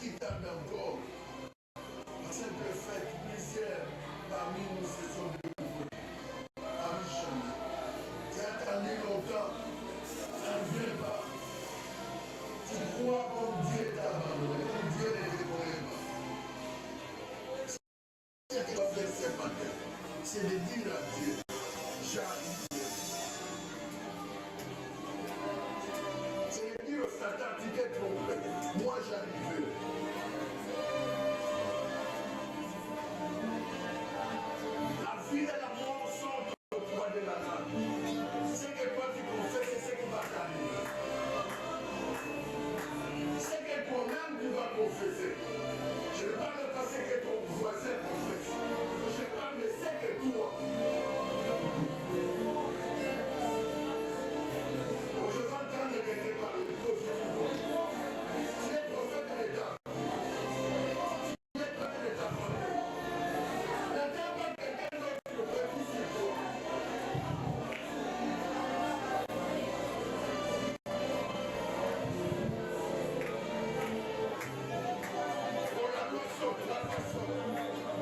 quittable encore. Parce que le fait plusieurs parmi nous se sont découverts. Amis jamais. Tu as attendu longtemps, ça ne vient pas. Tu crois comme Dieu t'a abandonné, comme Dieu ne te connaît pas. Ce que tu vas faire ce matin, c'est de dire à Dieu, j'arrive. C'est de dire au Satan, tu t'es trompé. Moi j'arrive. La vie et la mort sont au poids de la langue. Ce que toi tu confesses, c'est ce qui va t'arriver. Ce que toi-même tu vas confesser. Je ne parle pas ce que ton voisin confesse. Je parle de ce que toi. Je vais entendre quelqu'un parler de positivement. Tu es prophète de l'État. Tu es prophète de ta famille. N'attends pas quelqu'un d'autre qui le fait plus sur toi. Oh, la loi saute, la loi saute.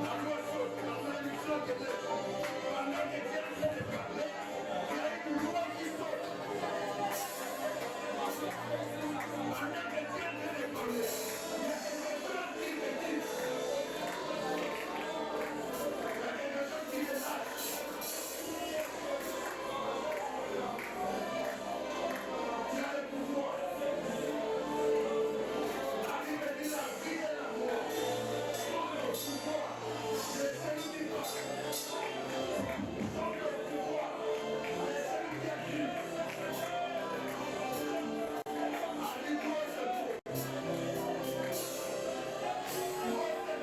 La loi saute, la malédiction que laisse. Pendant que tu es en train de parler, il y a une loi qui saute. Pendant que tu es en train de parler, il y a quelque chose qui te dit. Il y a quelque chose qui te lâche. Tu as le pouvoir. La Bible dit la vie et la mort sont le pouvoir de celui qui va. Sont le pouvoir de celui qui a dit. Allume-moi ce tour. Moi ce tour.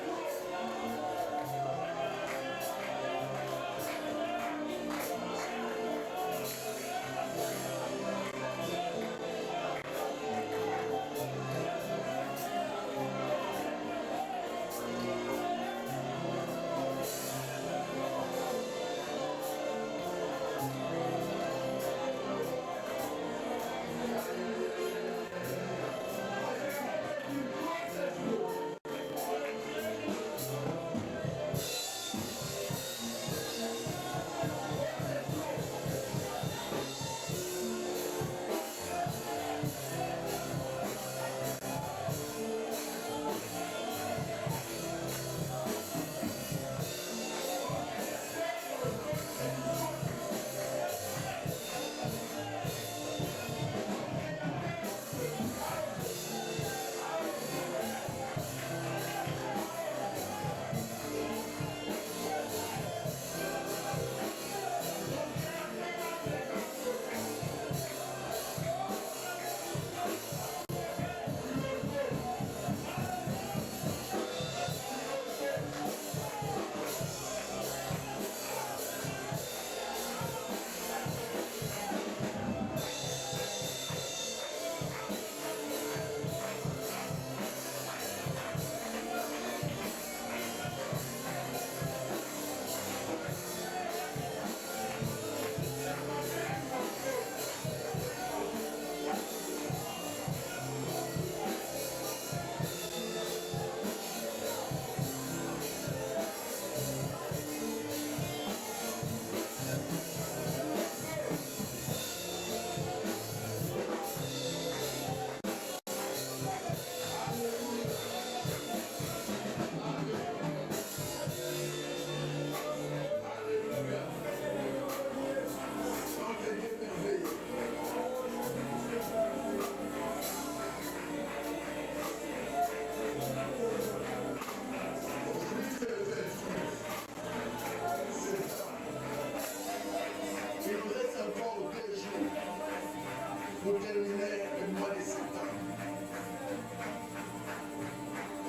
Pour terminer le mois de septembre.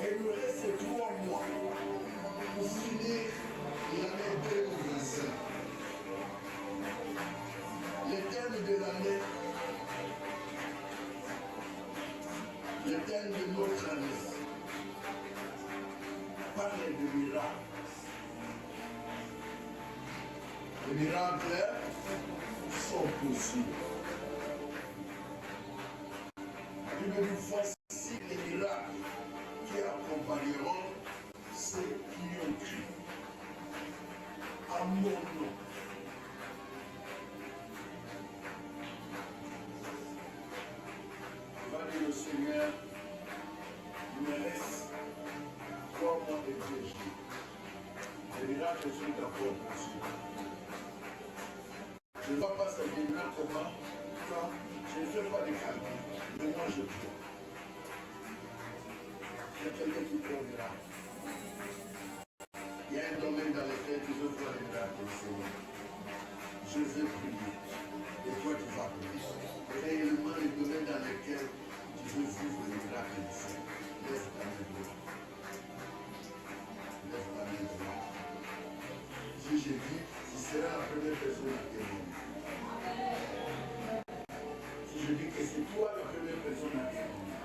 Et il nous reste 3 mois pour finir l'année 2025. Le terme de l'année, le terme de notre année, parle de miracles. Les miracles sont possibles. La Bible dit voici les miracles qui a enfants et Jésus. Les miracles sont encore possibles. Je ne vois pas ça bien comment, quand je ne fais pas de calcul, mais moi je crois. Il y a quelqu'un qui croit au miracle. Il y a un domaine dans lequel tu veux voir les miracles, Seigneur. Je veux prier. Et toi, tu vas prier. Réellement, les domaines dans lesquels tu veux vivre les miracles ici. Lève ta main droite. Lève ta main droite. Si je dis, tu seras la première personne à témoigner. Si je dis que c'est toi la première personne à témoigner.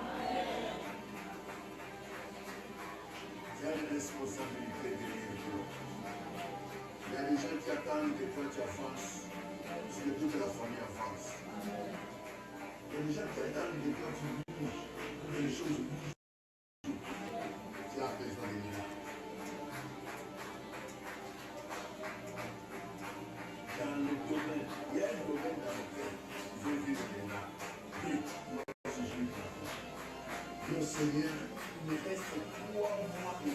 Tu as une responsabilité derrière toi. Il y a des gens qui attendent que toi tu avances. C'est que toute la famille avance. Il y a des gens qui attendent que toi tu bouges. Que les choses bougent. Tu as besoin de miracles. Dans le domaine, il y a un domaine dans lequel tu veux vivre des miracles. Oui, moi aussi je lui crois. Mon Seigneur, il me reste 3 mois et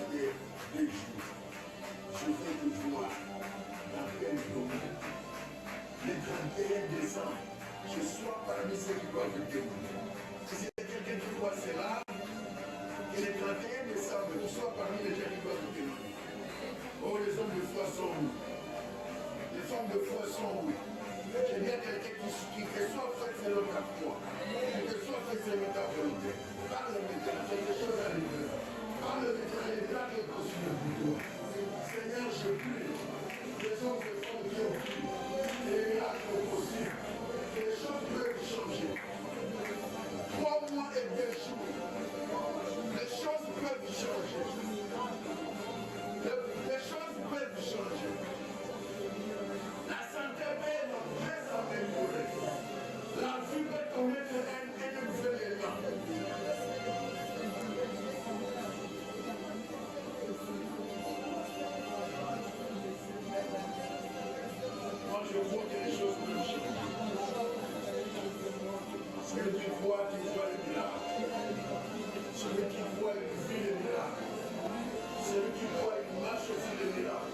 2 jours. Je vais te voir dans quel domaine. Le 31 décembre, je sois parmi ceux qui doivent témoigner. Si c'est quelqu'un qui voit cela, que le 31 décembre, tu sois parmi les gens qui doivent témoigner. Oh, les hommes de foi sont où? Les femmes de foi sont où? J'ai bien quelqu'un qui soit fait selon ta foi, que soit fait selon ta volonté. Parle maintenant, quelque chose à l'hiver. Parle maintenant, les miracles est possible pour toi. Seigneur, je prie. Les hommes de foi qui ont pris. Les miracles possibles. Les choses peuvent changer. 3 mois et 2 jours. Les choses peuvent changer. Les choses peuvent changer. La santé peut très s'améliorer. La vie peut connaître un nouvel élan. Moi, je vois que les choses peuvent changer. Celui qui voit le miracle. Celui qui voit, il vit le miracle. Celui qui croit, il marche sur le miracle.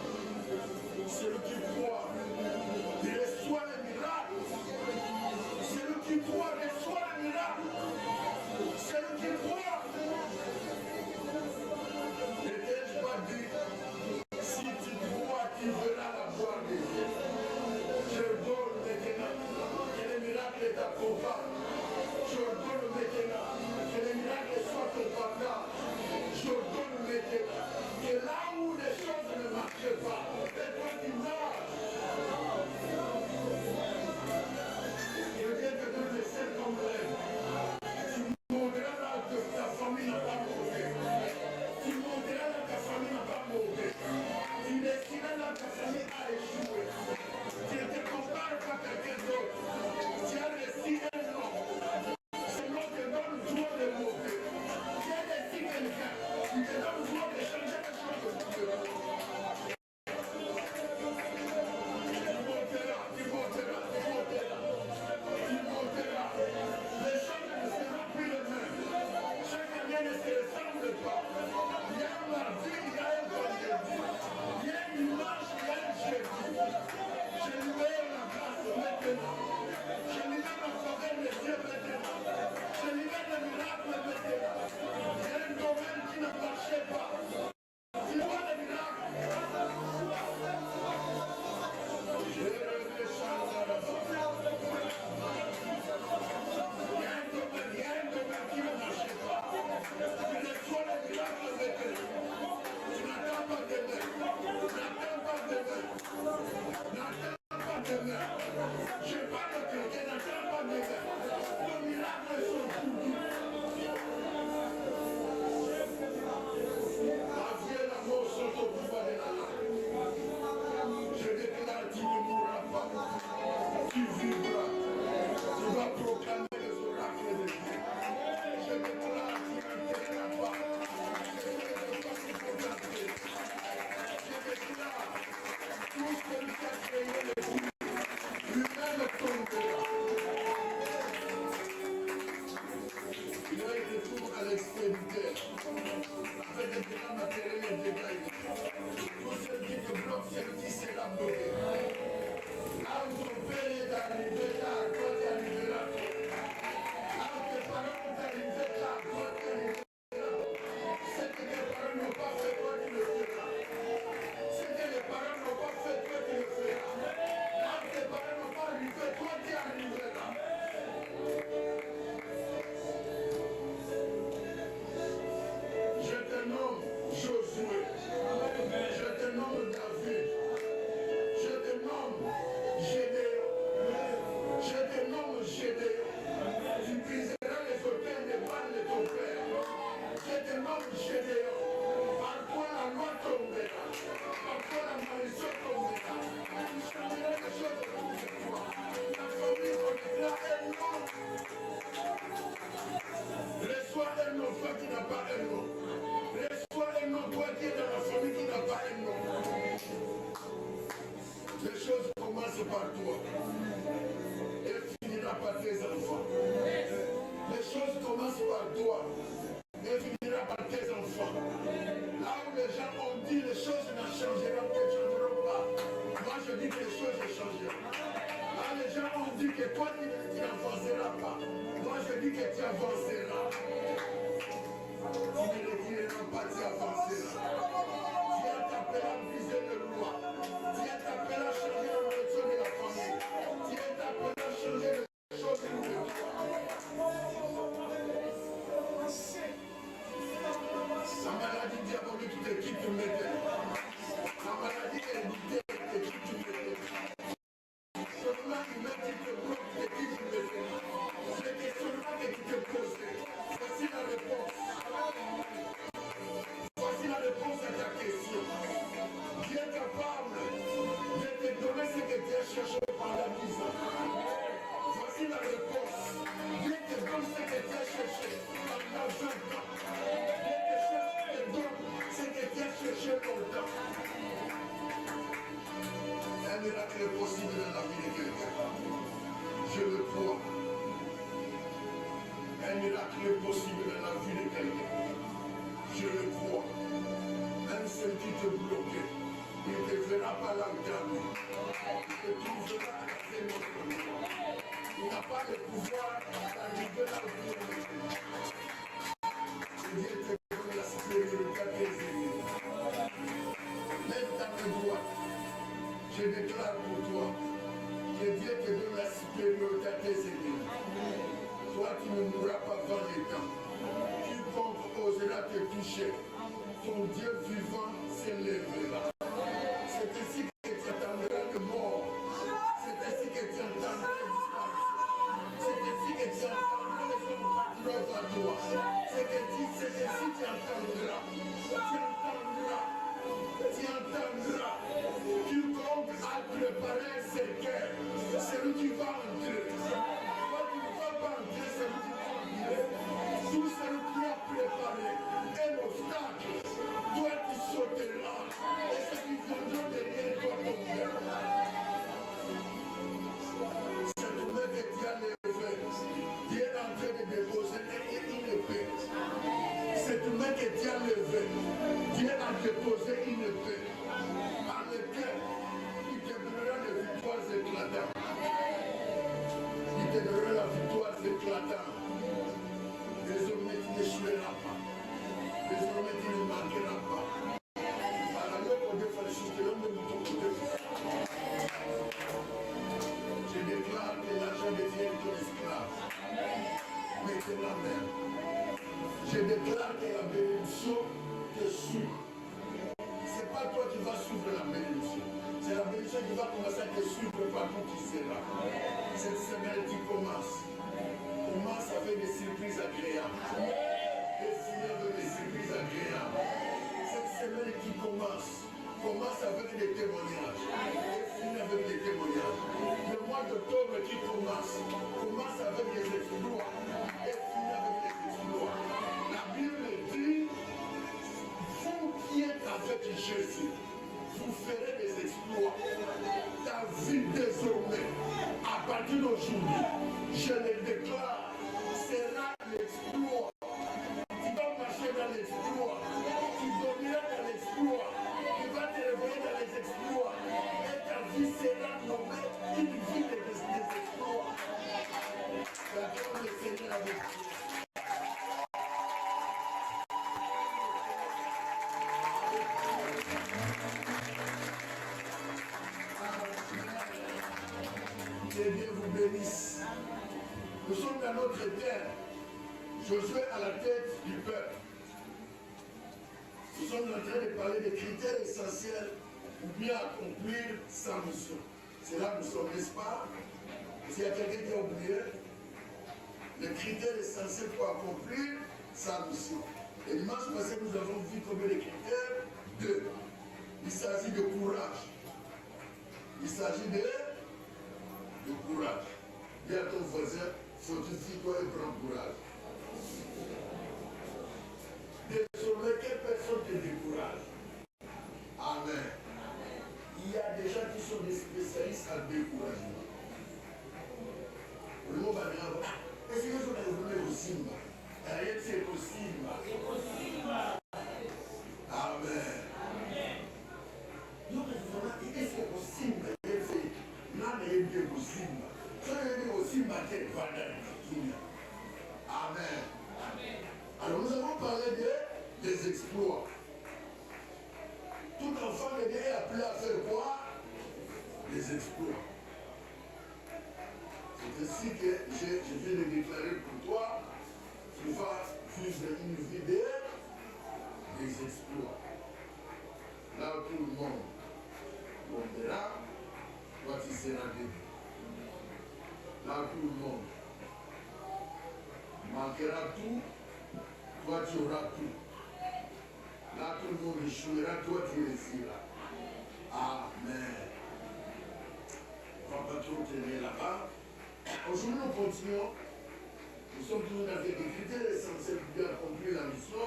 Celui qui croit, il reçoit le miracle. Celui qui croit, reçoit le miracle. Celui qui croit, ne t'ai-je pas dit, si tu crois, tu verras la gloire de Dieu. Je donne maintenant que le miracle t'accompagne. Je donne maintenant commence par toi et finira par tes enfants. Les choses commencent par toi et finira par tes enfants. Là où les gens ont dit les choses ne changeront pas, moi je dis que les choses changeront. Là les gens ont dit que toi tu n'avanceras pas, moi je dis que tu avanceras. Tu ne retireras pas, tu avanceras. Dieu t'appelle à briser le roi. Dieu t'appelle à changer la nourriture de la famille. Dieu t'appelle à changer les choses de nous. La maladie diabolique te quitte maintenant. La maladie héréditaire te quitte maintenant. Seulement humain qui te bloque te quitte maintenant. C'est des questionnements que tu te poses. Voici la réponse. Voici la réponse à ta question. Dieu est capable de te donner ce que tu as cherché par la mise. Voici la réponse. Dieu te donne ce que tu as cherché pendant 20 ans. Ce que tu as cherché longtemps. Un miracle est possible dans la vie de quelqu'un. Je le crois. Un miracle est possible dans la vie de quelqu'un. Je le crois. Même celui qui te bloque, il ne te verra pas l'entamer. Il te trouvera à la démonstration. Il n'a pas le pouvoir d'arriver là où tu es. Dieu te donne la supériorité à tes ennemis. Lève ta main droite. Je déclare pour toi que Dieu te donne la supériorité à tes ennemis. Toi, tu ne mourras pas avant les temps. Quiconque osera te toucher, ton Dieu vivant s'élèvera. C'est ici que tu entendras le mort. C'est ici que tu entendras le disparition. C'est ici que tu entendras les hommes patriotes à toi. C'est ici que tu entendras. Tu entendras. Quiconque a préparé ses cœurs, c'est lui qui va entrer. Toi, tu ne vas pas entrer, c'est lui qui va entrer. Tout celui qui a préparé un obstacle, toi tu sauteras. Et ceux qui viendront derrière toi tomberont. Cette main que tu as levée, Dieu est en train de déposer une épée. Cette main que tu as levée, Dieu a déposé une épée par laquelle il te donnera des victoires éclatantes. Il te donnera la victoire éclatante. Désormais, tu n'échoueras pas. Désormais, tu ne manqueras pas. Je déclare que l'argent devient ton esclave. Maintenant même. Je déclare que la bénédiction te suit. Ce n'est pas toi qui vas suivre la bénédiction. C'est la bénédiction qui va commencer à te suivre partout qui sera. Cette semaine, tu commences. Commence avec des surprises agréables. Et finis avec des surprises agréables. Cette semaine qui commence avec des témoignages. Et finis avec des témoignages. Le mois d'octobre qui commence avec des exploits. Et finis avec des exploits. La Bible dit, vous qui êtes avec Jésus, vous ferez des exploits. Ta vie désormais, à partir d'aujourd'hui, je le déclare, sera l'exploit. Tu vas marcher dans l'exploit. Tu dormiras dans l'exploit. Tu vas te réveiller dans les exploits. Et ta vie sera nommée une vie des exploits. La gloire du Seigneur avec toi. Que Dieu vous bénisse. Nous sommes dans notre terre. Josué à la tête du peuple. Nous sommes en train de parler des critères essentiels pour bien accomplir sa mission. C'est là que nous sommes, n'est-ce pas? S'il y a quelqu'un qui a oublié, les critères essentiels pour accomplir sa mission. Et dimanche passé, nous avons vu combien de critères? 2. Il s'agit de courage. Il s'agit de courage. Dis à ton voisin, fortifie-toi et prends courage. Désormais, quelle personne te décourage? Amen. Il y a des gens qui sont des spécialistes ça découragement. Le mot va dire, est-ce que vous avez vu au Simba? C'est possible. Amen. Donc, est-ce que possible? Non, mais il est possible. Ça veut dire aussi matin, Amen. Alors, nous avons parlé des exploits. Tout enfant de Dieu est appelé à faire quoi? Des exploits. C'est ainsi que je viens de déclarer pour toi, tu vas vivre une vie des exploits. Là, tout le monde verra, toi tu seras debout. Là, tout le monde manquera tout, toi tu auras tout. Là, tout le monde échouera, toi tu réussiras. Amen. On ne va pas trop tenir là-bas. Aujourd'hui, nous continuons. Nous sommes toujours avec des critères essentiels pour bien accomplir la mission.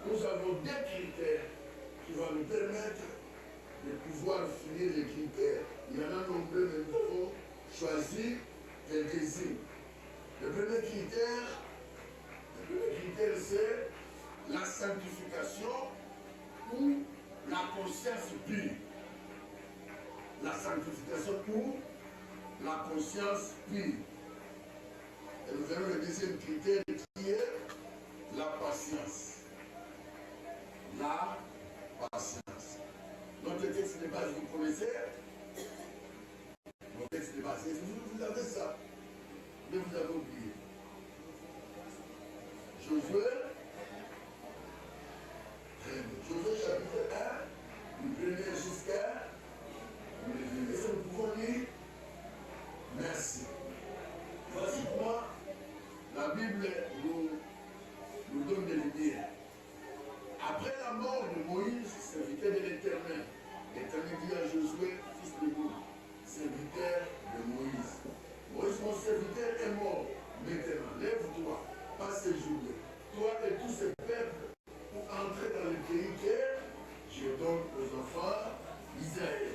Nous avons des critères qui vont nous permettre de pouvoir finir les critères. Il y en a nombreux, mais nous avons choisi quelques-uns. Le premier critère, c'est la sanctification ou la conscience pure. La sanctification ou la conscience pure. Et nous verrons le deuxième critère qui est la patience. La patience. Notre texte de base, vous connaissez? Notre texte de base, vous avez ça, mais vous avez oublié. Josué chapitre 1, du premier jusqu'à le. Est-ce que nous pouvons lire? Merci. Voici comment la Bible nous donne des lumières. Après la mort de Moïse, serviteur de l'Éternel, l'Éternel dit à Josué, fils de Nun, serviteur de Moïse. Moïse, mon serviteur, est mort. Maintenant, lève-toi, passe ce jour, toi et tous ces peuples, pour entrer dans le pays que je donne aux enfants d'Israël.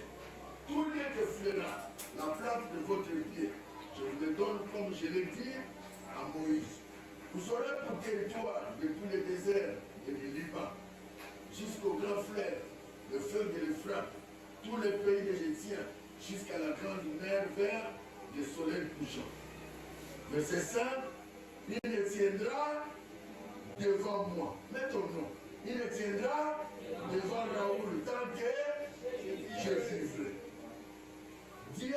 Tout lieu que fera la plante de votre pied, je vous le donne comme je l'ai dit à Moïse. Vous aurez pour territoire depuis le désert et le Liban, jusqu'au grand fleuve, le feu de l'Euphrate, tous les pays que je tiens, jusqu'à la grande mer vers le soleil couchant. Verset 5, il ne tiendra devant moi. Mets ton nom. Il ne tiendra devant Raoul tant que je vivrai. Dieu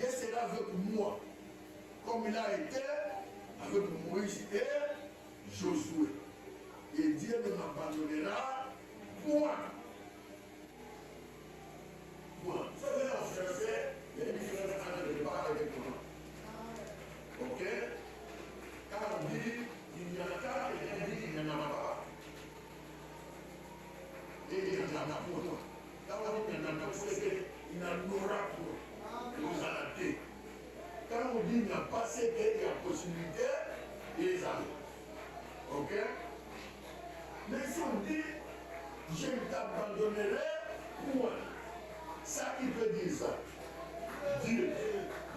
sera avec moi, comme il a été avec Moïse et Josué. Et Dieu ne m'abandonnera point. Point. Vous savez, en français, il y a une différence entre le débat avec le nom. Ok? Quand on dit il y en a pas, et on dit il n'y en a pas. Et il y en a pour toi. Quand on dit il y en a pas, c'est qu'il y en aura pour nous adapter. Quand on dit il n'y a pas, c'est qu'il y a possibilité de les adapter. Ok? Mais si on dit je ne t'abandonnerai point, ça il peut dire ça. Dieu,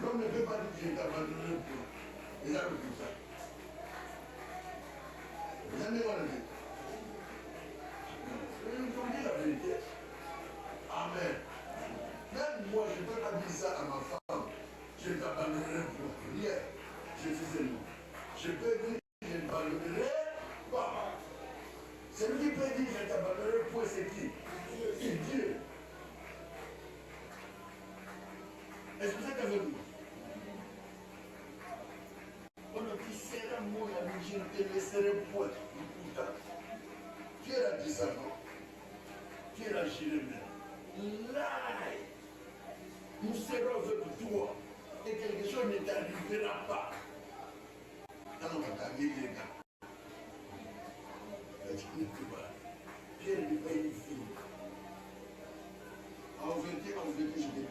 l'homme ne peut pas dire je ne t'abandonnerai point. Il a repris ça. Vous avez voir le dit. Il faut dire la vérité. Amen. Même moi, je ne peux pas dire ça à ma femme. Je ne t'abandonnerai point. Hier, je disais non. Je peux dire je ne t'abandonnerai pas. Celui qui peut dire je ne t'abandonnerai point, c'est qui? C'est Dieu. Est-ce que vous êtes avec moi? On a dit, sera mon ami, je ne te laisserai point. Qui a dit ça, non? Qui a Jérémie? Là, nous serons avec toi et quelque chose ne t'arrivera pas. Quand on va t'amener les gars, Pierre n'est pas une fille. En vérité, je dis,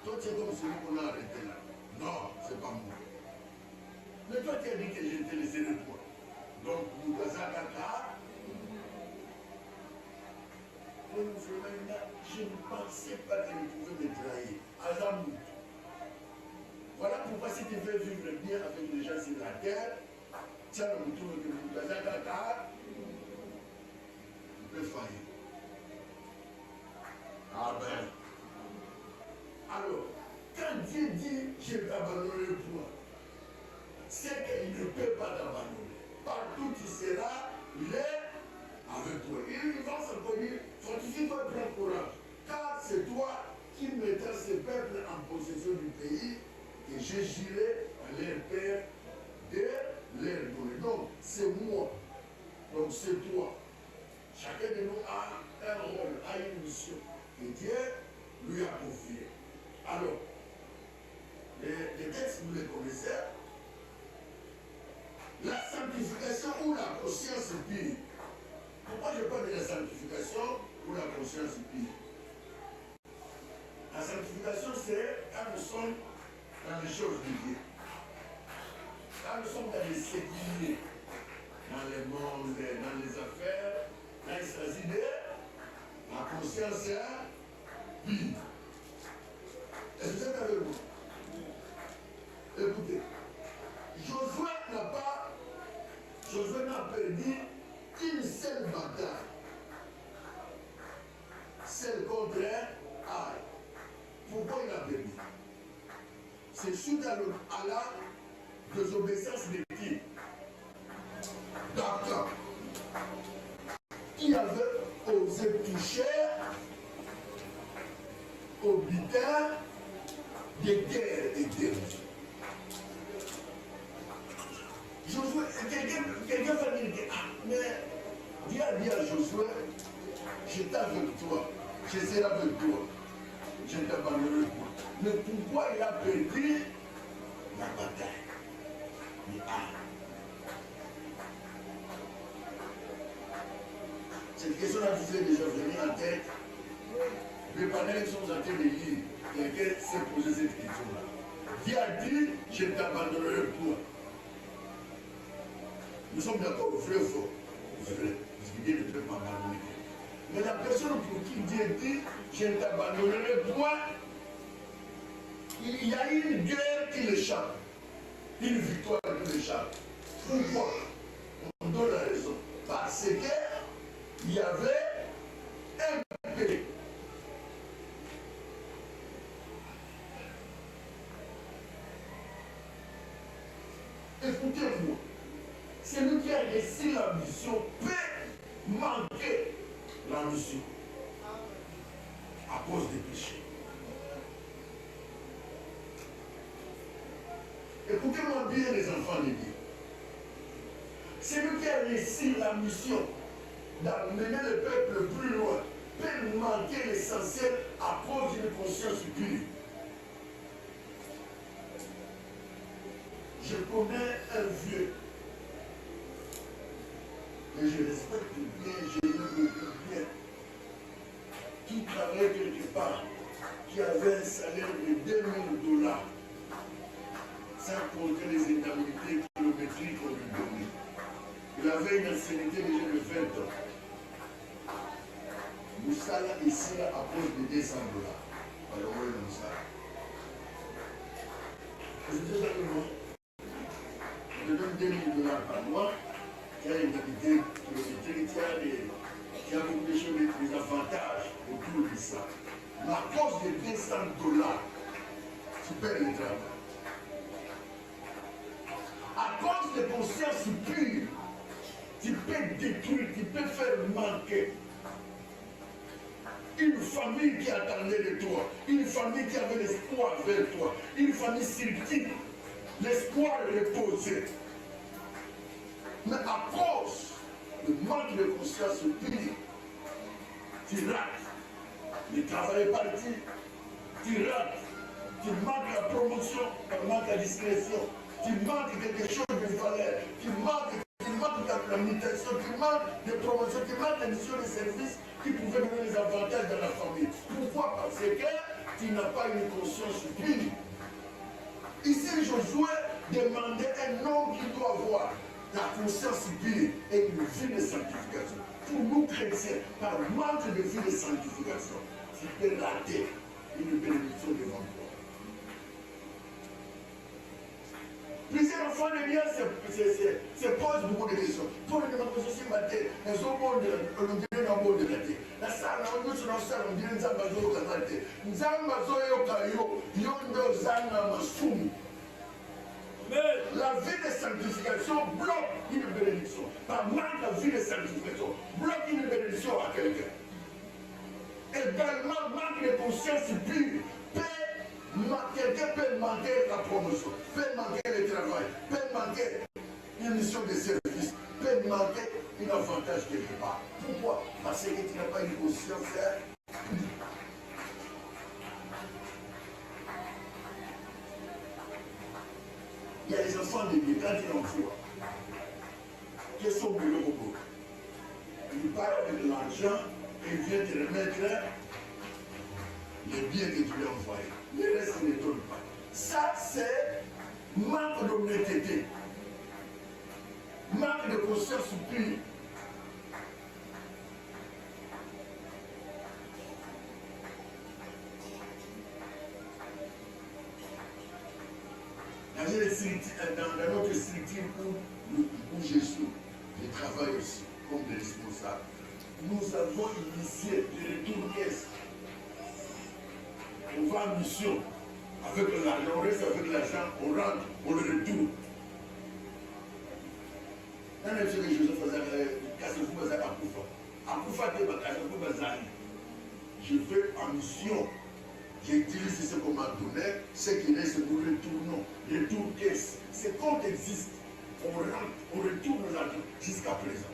toi tu es comme celui qu'on a arrêté là. Non, c'est pas moi. Mais toi tu as dit que je te laisserai toi. Donc, nous avons je ne pensais pas que tu pouvais me trahir. Azam. Voilà pourquoi si tu veux vivre bien avec les gens sur la terre, tiens le bouton de Moutazakata, tu peux faillir. Ah ben. Alors, quand Dieu dit je t'abandonnerai point, c'est qu'il ne peut pas t'abandonner. Partout tu seras, il est avec toi. Il va s'encore dire, fortifie-toi, prends courage. Car c'est toi qui mettras ce peuple en possession du pays et je jurerai à leur père de leur donner. Donc, c'est moi. Donc, c'est toi. Chacun de nous a un rôle, a une mission. Et Dieu lui a confié. Alors, les textes, vous les connaissez. La sanctification ou la conscience pure. Pourquoi je parle de la sanctification ou la conscience pure? La sanctification, c'est quand nous sommes dans les choses de Dieu. Quand nous sommes dans les séculiers, dans les mondes, dans les affaires, là il s'agit de la conscience pure. Est-ce que vous êtes avec moi? Écoutez, Josué n'a perdu une seule bataille. Celle contre Aïe. Pourquoi il a perdu? C'est suite à la désobéissance de qui? D'accord. Qui avait osé toucher au butin des guerres éternes. Josué, quelqu'un va dire que, mais Dieu a dit à Josué, je suis avec toi, je serai avec toi, je ne t'abandonnerai pas. Mais pourquoi il a perdu la bataille? Cette question-là vous est déjà venue en tête. Mais pendant que nous sommes en train de lire, quelqu'un s'est posé cette question-là. Dieu a dit, je ne t'abandonnerai pas. Nous sommes d'accord, vrai ou faux? Vrai. Parce que Dieu ne peut pas m'abandonner. Mais la personne pour qui Dieu dit, je ne t'abandonnerai point, il y a une guerre qui l'échappe. Une victoire qui l'échappe. Pourquoi? On donne la raison. Parce qu'il y avait un pays. Écoutez-moi. Celui qui a réussi la mission peut manquer la mission à cause des péchés. Écoutez-moi bien les enfants de Dieu. Celui qui a réussi la mission d'amener le peuple plus loin peut manquer l'essentiel à cause d'une conscience pure. Je connais un vieux que je respecte bien, je l'aime beaucoup bien, qui travaillait quelque part, qui avait un salaire de $2000, sans compter les indemnités kilométriques qu'on lui donnait. Il avait une ancienneté déjà de 20 ans. Moussa là, ici, là, à cause de $200. Alors, oui, Moussa. Je dis ça le moi. Je donne $2000 par mois, qui a une indemnité kilométrique, qui a beaucoup de choses, des avantages autour de ça. Mais à cause de $200, tu perds le travail. À cause de conscience pure, tu peux détruire, tu peux faire manquer une famille qui attendait de toi, une famille qui avait l'espoir vers toi, une famille sur qui l'espoir reposait. Mais à cause du manque de conscience pure, tu rates. Le travail est parti, tu rates, tu manques la promotion, tu manques la discrétion, tu manques quelque chose de valeur, tu manques la mutation, tu manques de promotion, tu manques la mission de service qui pouvait donner les avantages dans la famille. Pourquoi? Parce que tu n'as pas une conscience pure. Ici, Josué demandait un homme qui doit avoir la conscience pure et une vie de sanctification. Pour nous chrétiens, par manque de vie de sanctification, tu peux rater une bénédiction devant toi. Plusieurs enfants de Dieu se posent beaucoup de questions. Pour les gens qui sont matés, ils sont bons de la terre. La salle, on dit sur la salle, on dit que nous avons besoin de la terre. Nous avons besoin de la vie de sanctification bloque une bénédiction. Par manque de vie de sanctification bloque une bénédiction à quelqu'un. Également, manque de conscience pure quelqu'un peut manquer la promotion, peut manquer le travail, peut manquer une mission de service, peut manquer un avantage quelque part. Pourquoi? Parce que tu n'as pas une conscience pure. Il y a les enfants de Dieu, quand ils en font, qui sont bureaux au bout. Ils partent avec l'argent et viennent te remettre les biens que tu lui as envoyés. Le reste ne donne pas. Ça, c'est manque d'honnêteté, manque de conscience pure. Dans notre structure où je suis, je travaille aussi comme responsable. Nous avons initié le retour caisse. On va en mission avec l'argent, on reste avec l'argent, on rentre, on le retourne. Je vais en mission. J'utilise ce qu'on m'a donné, ce qui reste, nous retournons. Retour caisse. C'est quand existe, on rentre, on retourne l'argent jusqu'à présent.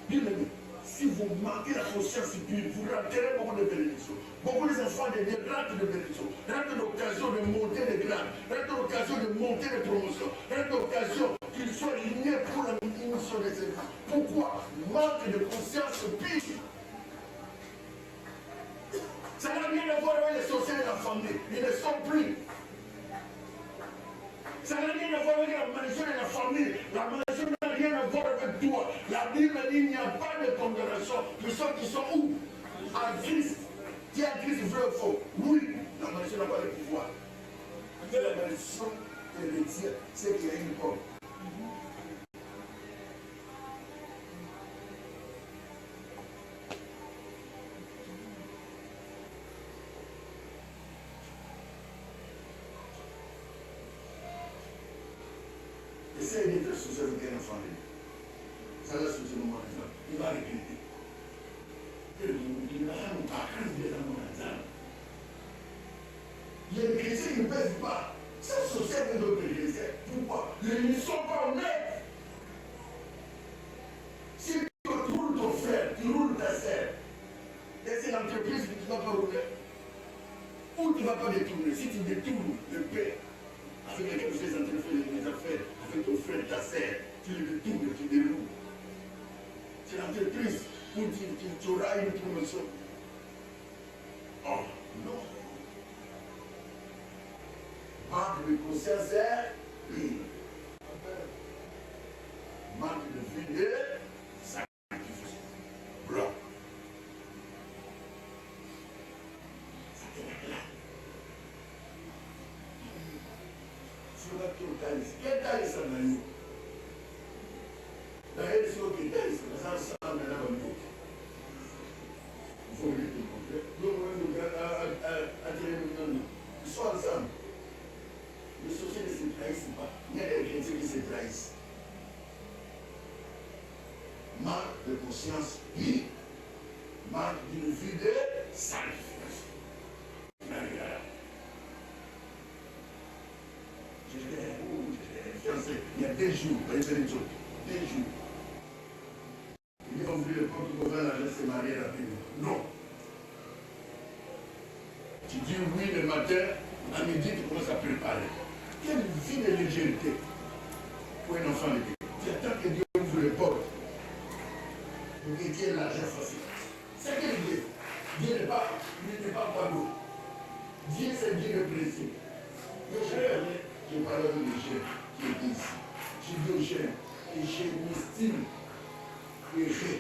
Bien aimé, si vous manquez la conscience pure, vous raterez beaucoup de bénédictions. Beaucoup des enfants de Dieu ratent de bénédictions, ratent l'occasion de monter de grade, ratent l'occasion de monter de promotion, ratent l'occasion qu'ils soient lignés pour la mission des services. Pourquoi? Manque de conscience pure. Ça n'a rien à voir avec les sorciers de la famille. Ils ne sont plus. Ça n'a rien à voir avec la malédiction de la famille. La malédiction n'a rien à voir avec toi. La Bible dit qu'il n'y a pas de condamnation pour ceux qui sont où? En Christ. Qui est en Christ, vrai ou faux? Oui, la malédiction n'a pas de pouvoir. Mais la malédiction te retient, c'est qu'il y a une corde. Essaye d'être associé avec un enfant de Dieu. Ça va associer au moment de il va regretter. Il va faire mon parcours dans mon exemple. Les chrétiens ne peuvent pas s'associer avec d'autres chrétiens. Pourquoi? Ils ne sont pas honnêtes. Si tu roules ton frère, tu roules ta sœur, et c'est l'entreprise que tu ne vas pas rouler, ou tu ne vas pas détourner. Si tu détournes le père, avec lequel tu es en train de faire les affaires, avec ton frère, ta sœur, tu le détournes, tu déroules. C'est l'entreprise où tu auras une promotion. Oh, non. Manque de conscience, oui. Manque de vie, sacrifice. Bloc. Ça te la claque. Sur la tour d'Alice. Quel taille ça m'a eu? D'ailleurs, sur le taille, ça m'a ensemble dans la nuit. Il faut lui comprendre. Donc, on va attirer le nom. Ils sont ensemble. Les sociétés ne se trahissent pas. Il y a des chrétiens qui se trahissent. Manque de conscience, oui. Manque d'une vie de sacrifice. Il y a 2 jours, il y a 2 jours. Il a ouvert le compte pour voir l'argent se marier rapidement. Non. Tu dis oui le matin, à midi, tu commences à préparer. Quelle vie de légèreté pour un enfant de Dieu. Tu attends que Dieu ouvre les portes pour qu'il y ait l'argent facile. C'est quel Dieu? Dieu n'est pas pardon. Dieu, c'est Dieu de principe. Je parle de Dieu qui est ici. Je dis aux gens, et je m'estime heureux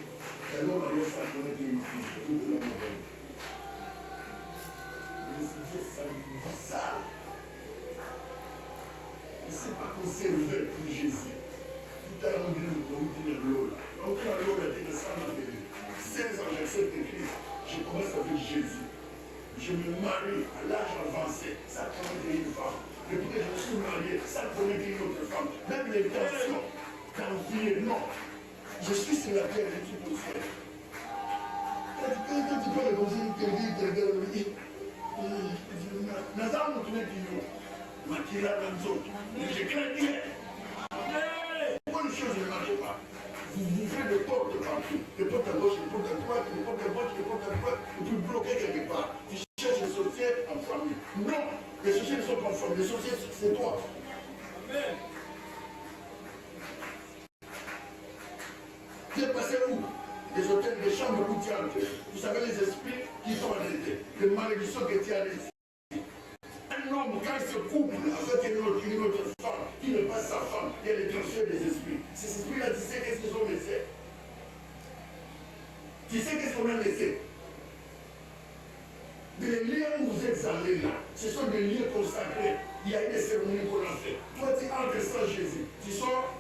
l'homme avait ça connaître une fille, tout de l'homme avait. Mais ça lui dit ça. Il ne s'est pas conservé pour Jésus. Tout à l'heure, on dit le l'eau. Donc, quand l'eau a été descendue, 16 ans, j'accepte Christ. Je commence avec Jésus. Je me marie à l'âge avancé. Ça connaît une femme. Depuis que je me suis marié, ça connaît une autre femme. Même l'intention d'envier, non. Je suis sur la terre, je suis pour ça. Quand tu parles comme ça, quelqu'un qui regarde le dit, Nazar nous tenait du nom. Makira Ramzo. Je crains Dieu. Pourquoi les choses ne marchent pas? Vous faites des portes partout. Des portes à gauche, des portes à droite, des portes à gauche, des portes à droite. Et puis bloquer quelque part. Tu cherches les sorciers en famille. Non, les sorciers ne sont pas en famille. Les sorciers, c'est toi. Amen. Tu es passé où? Des hôtels, des chambres où tu es entré. Vous savez les esprits qui sont arrêtés. Les malédictions que tu as laissées. Un homme, quand il se couple avec une autre femme, qui n'est pas sa femme, il y a les transferts des esprits. Ces esprits-là, tu sais qu'est-ce qu'ils ont laissé? Tu sais qu'est-ce qu'on a laissé? Les lieux où vous êtes allés là, ce sont des lieux consacrés. Il y a des cérémonies qu'on a fait. Toi, tu entres sans Jésus. Tu sors.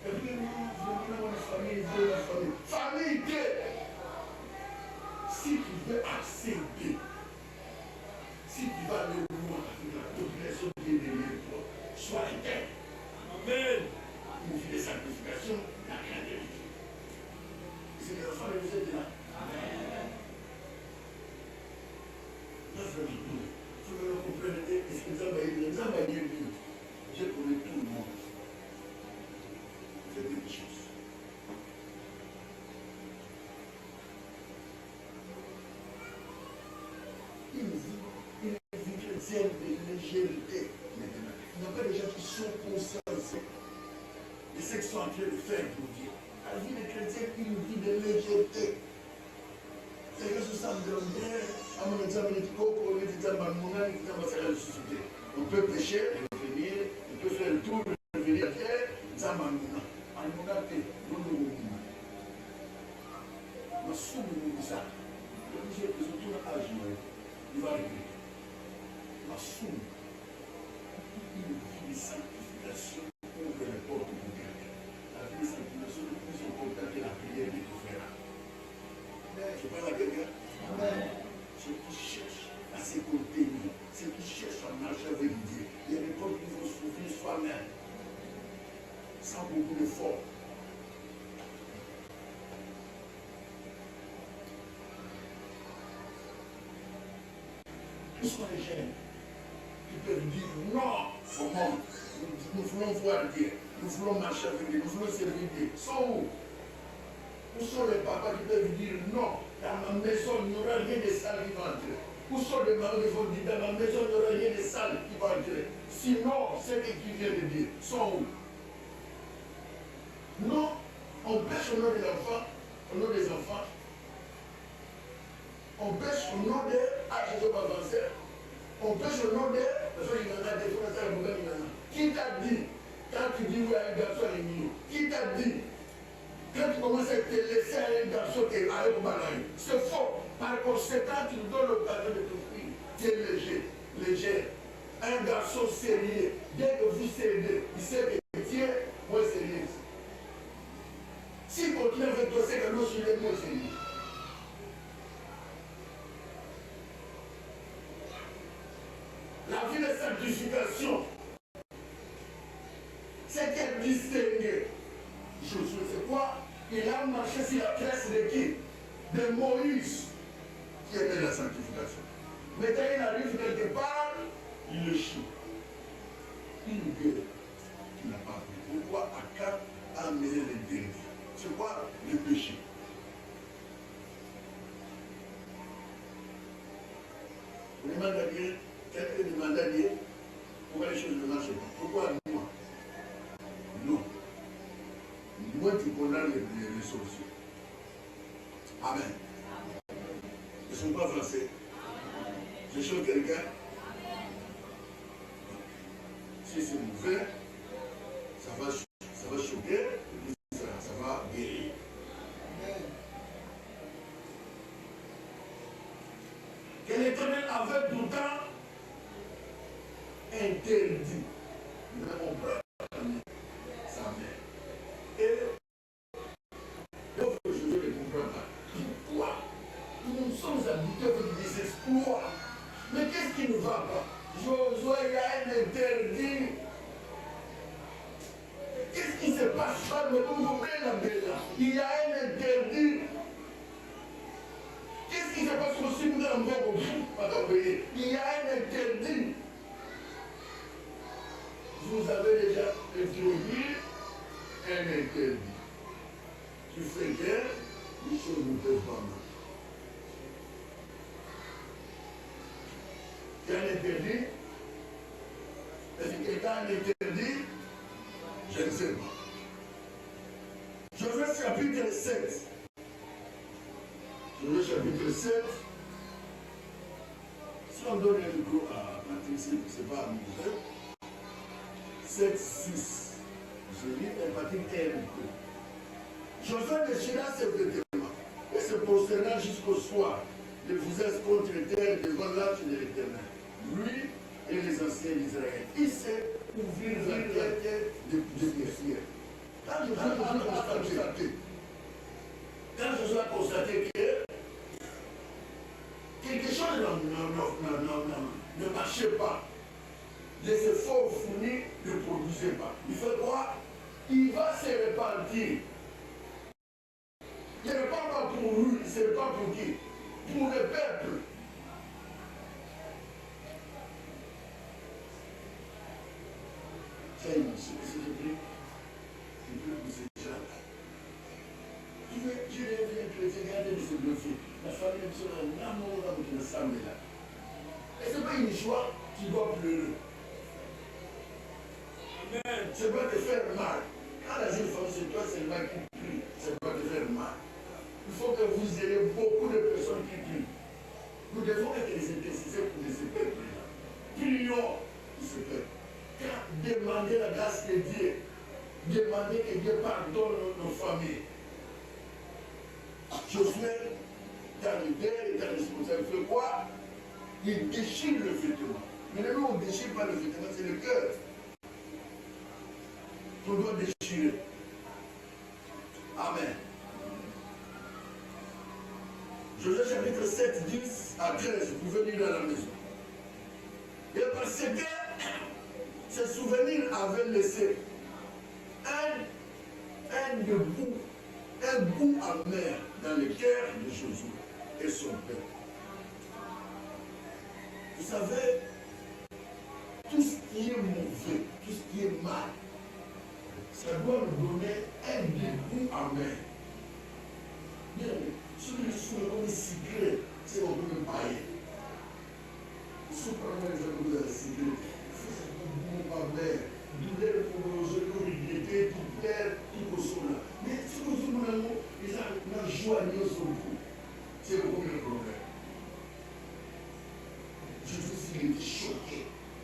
Et puis, non, je veux la famille, je veux la famille. Famille, si tu veux accéder, si tu vas aller loin avec la population qui est derrière toi, sois intègre. Amen. Une vie de sanctification, la crainte de Dieu. C'est les enfants de vous êtes là. Amen. Là, c'est le tout. Faut que vous compreniez, est-ce que les gens vont dire, je connais tout le monde. Faites des choses. Une vie chrétienne de légèreté. Maintenant, il n'y a pas des gens qui sont conscients de ce qu'ils sont en train de faire pour Dieu. La vie de chrétien, une vie de légèreté. C'est que ce semble bien. À mon examen, on peut pécher, revenir, on peut faire le tour, revenir à terre, Zamanuna. Almona pe, non le mouvement. Ma somme ça. Le monsieur est tout l'âge, il va arriver. Ma somme, une vie de sanctification ouvre les portes de Dieu. La vie de sanctification est plus importante que la prière de tout faire. Je parle à quelqu'un. Ceux qui cherchent à se contenir, ceux qui cherchent à marcher avec Dieu, il y a des portes qui vont s'ouvrir soi-même, sans beaucoup d'efforts. Où sont les jeunes qui peuvent dire non au monde? Nous voulons voir Dieu, nous voulons marcher avec Dieu, nous voulons servir Dieu. Sont où? Où sont les papas qui peuvent dire non? Dans ma maison, il n'y aura rien de sale qui va entrer. Où sont les mamans qui vont dire dans ma maison, il n'y aura rien de sale qui va entrer? Sinon, ce que tu viens de dire, sont où? Non, on pêche au nom de l'enfant, au nom des enfants. On pêche au nom des âges avancés. On pêche au nom des personnes qui n'ont des fondateurs. Qui t'a dit, quand tu dis oui à un garçon à l'ennemi, qui t'a dit? Quand tu commences à te laisser à un garçon qui est avec Balaï, c'est faux. Par conséquent, tu nous donnes l'occasion de t'offrir. Tu es léger, légère. Un garçon sérieux, dès que vous cédez, il sait que tu es moins sérieux. S'il continue avec toi, c'est que nous sommes moins sérieux. La vie de sanctification, c'est qu'elle distingue. Josué, c'est quoi? Il a marché sur la trace de qui? De Moïse, qui était la sanctification. Maintenant, il arrive quelque part, il échoue. Une gueule qui n'a pas fait. Pourquoi Akab a amené les derniers? C'est quoi le péché? Vous demandez à Dieu, quelqu'un demande à Dieu, pourquoi les choses ne marchent pas? Pourquoi moi? Non. Moi, tu condamnes les sorciers. Amen. Ils ne sont pas français. Je choque quelqu'un. Si c'est mauvais, ça va choquer, ça va guérir. avait tout le temps interdit. Mais mon frère sa mère. Et l'autre chose, je ne comprends pas. Pourquoi nous sommes habités avec des exploits? Mais qu'est-ce qui ne va pas? Josué, il y a un interdit. Qu'est-ce qui se passe? Il y a un interdit. Qu'est-ce qui se passe aussi? Il y a un interdit. Vous avez déjà introduit un interdit. Tu fais bien, les choses ne peuvent pas marcher. Il y a un interdit. Est-ce que quelqu'un a un interdit? Je ne sais pas. Josué chapitre 7. Josué chapitre 7. Si on donne un micro à Patrick, ce n'est pas à nous. 7, 6. Je lis un Patrick et un micro. Josué déchira ses vêtements et se prosterna jusqu'au soir de visage contre terre devant l'arche de l'Éternel. Lui et les anciens d'Israël. Il s'est ouvert la tête de prière. Quand Josué a constaté que quelque chose ne marchait pas, les efforts fournis ne produisaient pas. Il fait quoi? Il va se repentir. Il ne répand pas pour lui, il ne se répand pour qui? Pour le peuple. C'est une s'il te plaît. Je veux vous échapper. Je vais regarder de ce dossier. La famille de son amour dans votre ensemble là. Et ce n'est pas une joie, tu dois pleurer. Amen. Ça doit te faire mal. Quand la jeune femme c'est toi, c'est le mal qui prie, ça doit te faire mal. Il faut que vous ayez beaucoup de personnes qui prient. Nous devons être les intercesseurs pour ce peuple-là. Prions pour ce peuple. Demandez la grâce de Dieu. Demandez que Dieu pardonne nos familles. Josué, dans l'idée et dans l'esprit, il fait quoi? Il déchire le vêtement. Mais nous, on ne déchire pas le vêtement, c'est le cœur qu'on doit déchirer. Amen. Josué chapitre 7, 10 à 13, vous pouvez lire à la maison. Et parce que ce souvenir avait laissé un goût amer dans le cœur de Josué et son peuple. Vous savez, tout ce qui est mauvais, tout ce qui est mal, ça doit nous donner un dégoût amer. Bien, ceux qui sont secret, c'est au bout de païen. Ce problème, je vous ai ciblé. C'est un amer. Douleur pour nos genoux, regretter, tout plaire, tout au sol. Mais ce que nous avons, ils ont la joie à nous sur le coup. C'est beaucoup le problème. Je suis était choqué.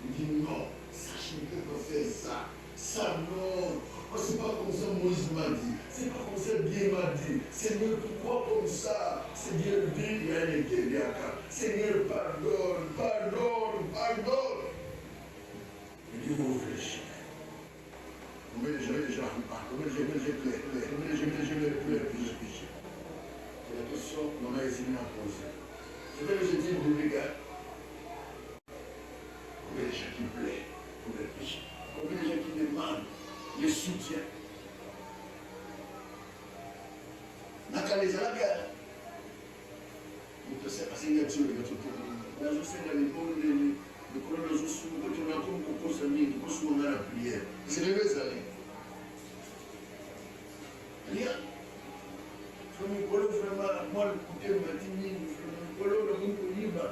Il dit non, ça je ne peux pas faire ça. Ça non. C'est pas comme ça Moïse m'a dit. C'est pas comme ça Dieu m'a dit. Seigneur, pourquoi comme ça? Seigneur, dit, il y a un intérieur. Seigneur, pardonne, pardonne, pardonne. Il dit, vous réfléchissez. Je c'est la question qu'on a essayé à poser. C'est vrai que je dis pour les gars. Combien de gens qui plaît pour les péchés? Combien de gens qui demandent le soutien? Nakalezalaka. Vous te savez, c'est une nature de votre pays. Je sais que les bons, le colonel de Josué, quand on a comme pour s'amener, pour s'amener à la prière. C'est les mêmes années. Rien. Comme le colonel vraiment, moi, le côté de ma timide, le colonel de mon libre,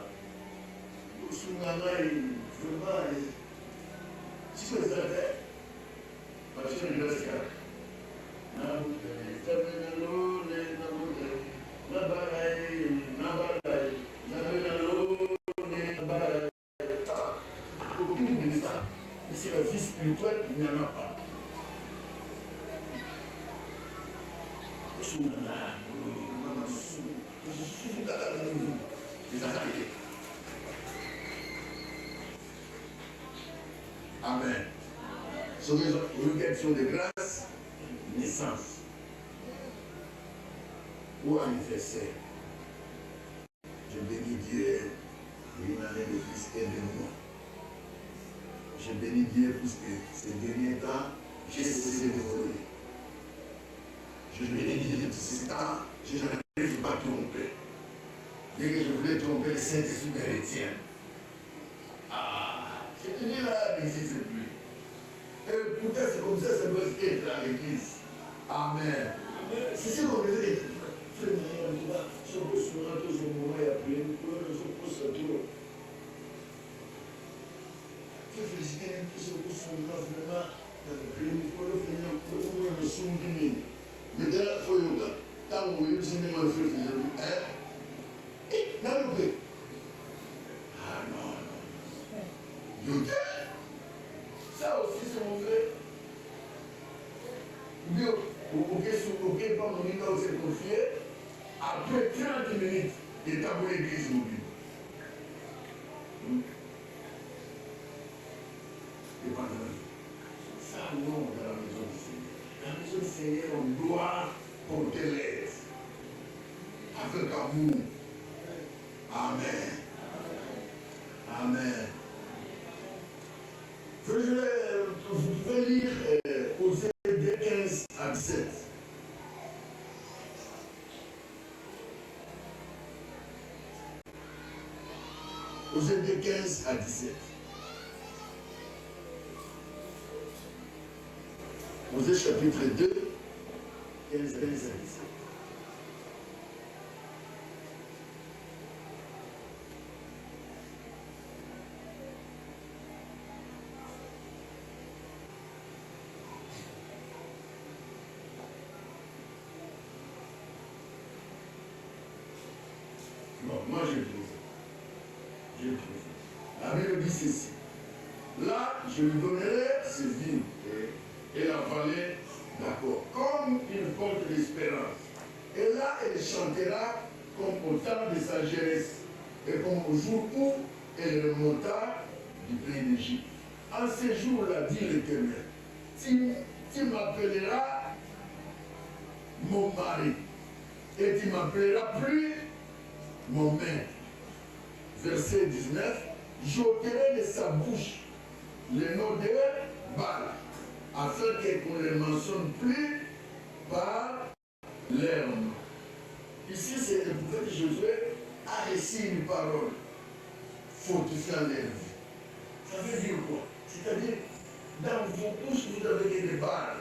pour s'amener, vraiment, si c'est ça, parce que je reste là. C'est la vie spirituelle, il n'y en a pas. Les attaqués. Amen. Sur les résurrection de grâce, naissance ou anniversaire. Je bénis Dieu pour une année de plus et de moi. Je bénis Dieu parce que ces derniers temps, j'ai cessé de voler. Je bénis Dieu pour ces temps, je n'arrive pas à tromper. Dès que je voulais tromper, le Saint-Esprit me retient. Ah, je te dis là, n'existe plus. Et pourtant, c'est comme ça doit être à l'église. Amen. C'est ce qu'on devait être. Frère, je pose sur un peu au moment et après, je pose à tout. Je félicite un peu ce que son grand vraiment dans le premier pour le finir pour le son du mine. Mais là, il faut y aller. Tant que vous avez besoin de me faire, hein? Dans le pays. Ah non, non. Yoga. Ça aussi, c'est mon frère. Dieu, auquel pas mon numéro s'est confié, après 30 minutes, il est à l'église mobile. Et pendant ça, non, dans la maison du Seigneur. La maison du Seigneur, on doit porter l'aide. Avec amour. Amen. Amen. Vous pouvez lire Osée 15 à 17. Osée 15 à 17. Osée chapitre 2, 15 à 17. Bon, moi j'ai trouvé. La Bible dit ceci. Là, je lui donnerai ses vignes et la vallée d'accord, comme une porte d'espérance. Et là, elle chantera comme au temps de sa jeunesse et comme au jour où elle remonta du pays d'Égypte. En ce jour-là, dit l'Éternel, tu m'appelleras mon mari et tu m'appelleras plus mon maître. Verset 19, j'ôterai de sa bouche le nom de Baal, afin qu'on ne le mentionne plus par leur nom. Ici, c'est le prophète Josué a reçu une parole fortifiant leur vie. Ça veut dire quoi? C'est-à-dire, dans vos bouches, vous avez que des balles.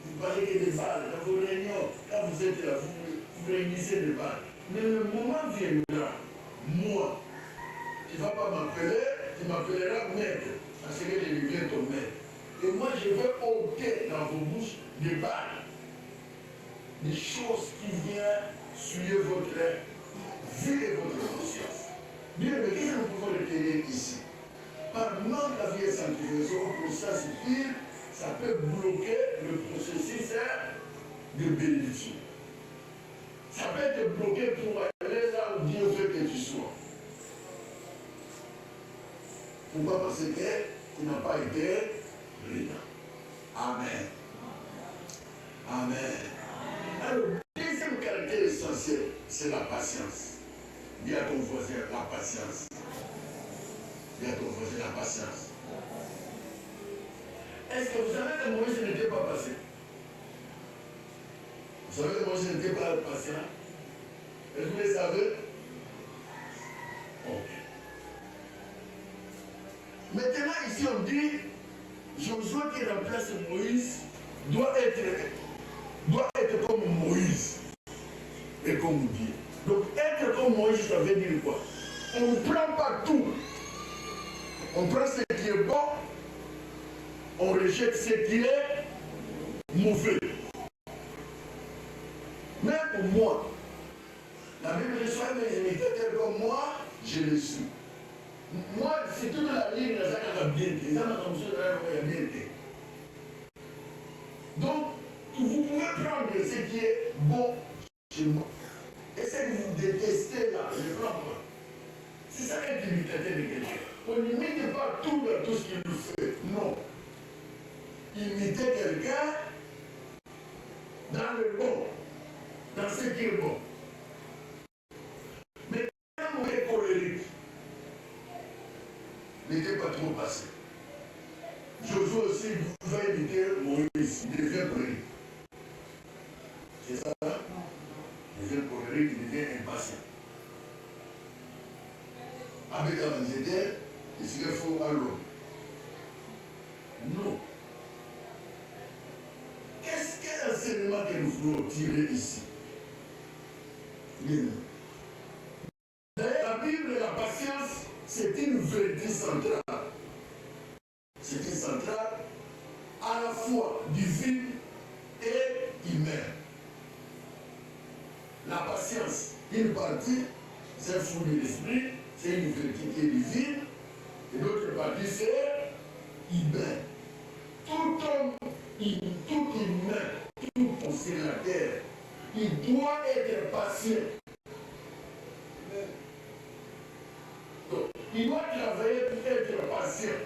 Vous parlez que des balles. Dans vos réunions, quand vous êtes là, vous réunissez des balles. Mais le moment viendra, moi, tu ne vas pas m'appeler, tu m'appelleras maître, parce que je deviens ton maître. Et moi, je vais ôter dans vos bouches des balles, des choses qui viennent suivre votre vie et votre conscience. Bien, mais qu'est-ce que nous pouvons retenir ici? Par manque à vie et sanctification, pour ça suffire, ça peut bloquer le processus de bénédiction. Ça peut te bloquer pour aller là où Dieu veut que tu sois. Pourquoi? Parce que tu n'as pas été brillant. Amen. Amen. Alors, le deuxième caractère essentiel, c'est la patience. Dis à ton voisin la patience. Dis à ton voisin la patience. Est-ce que vous savez que Moïse n'était pas patient? Vous savez que Moïse n'était pas patient? Est-ce que vous le savez? Ok. Maintenant, ici, on dit, Josué qui remplace Moïse doit être comme Moïse et comme Dieu. Donc, être comme Moïse, ça veut dire quoi? On ne prend pas tout. On prend ce qui est bon, on rejette ce qui est mauvais. Mais pour moi, la Bible dit, soyez mes imitateurs comme moi, je le suis. Moi, c'est toute la ligne de la bien. Donc, vous pouvez prendre ce qui est bon chez moi. Et ce que vous détestez là, je ne prends pas. C'est ça être imitateur de quelqu'un. On n'imite pas tout dans tout ce qu'il fait. Non. Imiter quelqu'un dans le bon, dans ce qui est bon. Mais quand on est colérique, n'était pas trop passé. Josué aussi va imiter Moïse, il devient colérique. C'est ça, hein? Il devient colérique, il devient impatient. Avec un Zédère, il serait faux à l'homme. Non. Quel enseignement que nous voulons tirer ici? Bien. D'ailleurs, la Bible et la patience, c'est une vérité centrale. C'est une centrale à la fois divine et humaine. La patience, une partie, c'est le fruit de l'esprit, c'est une vérité qui est divine, et l'autre partie, c'est humain. Tout homme, tout humain, tout pensée de la terre, il doit être patient. Donc, il doit travailler pour être patient.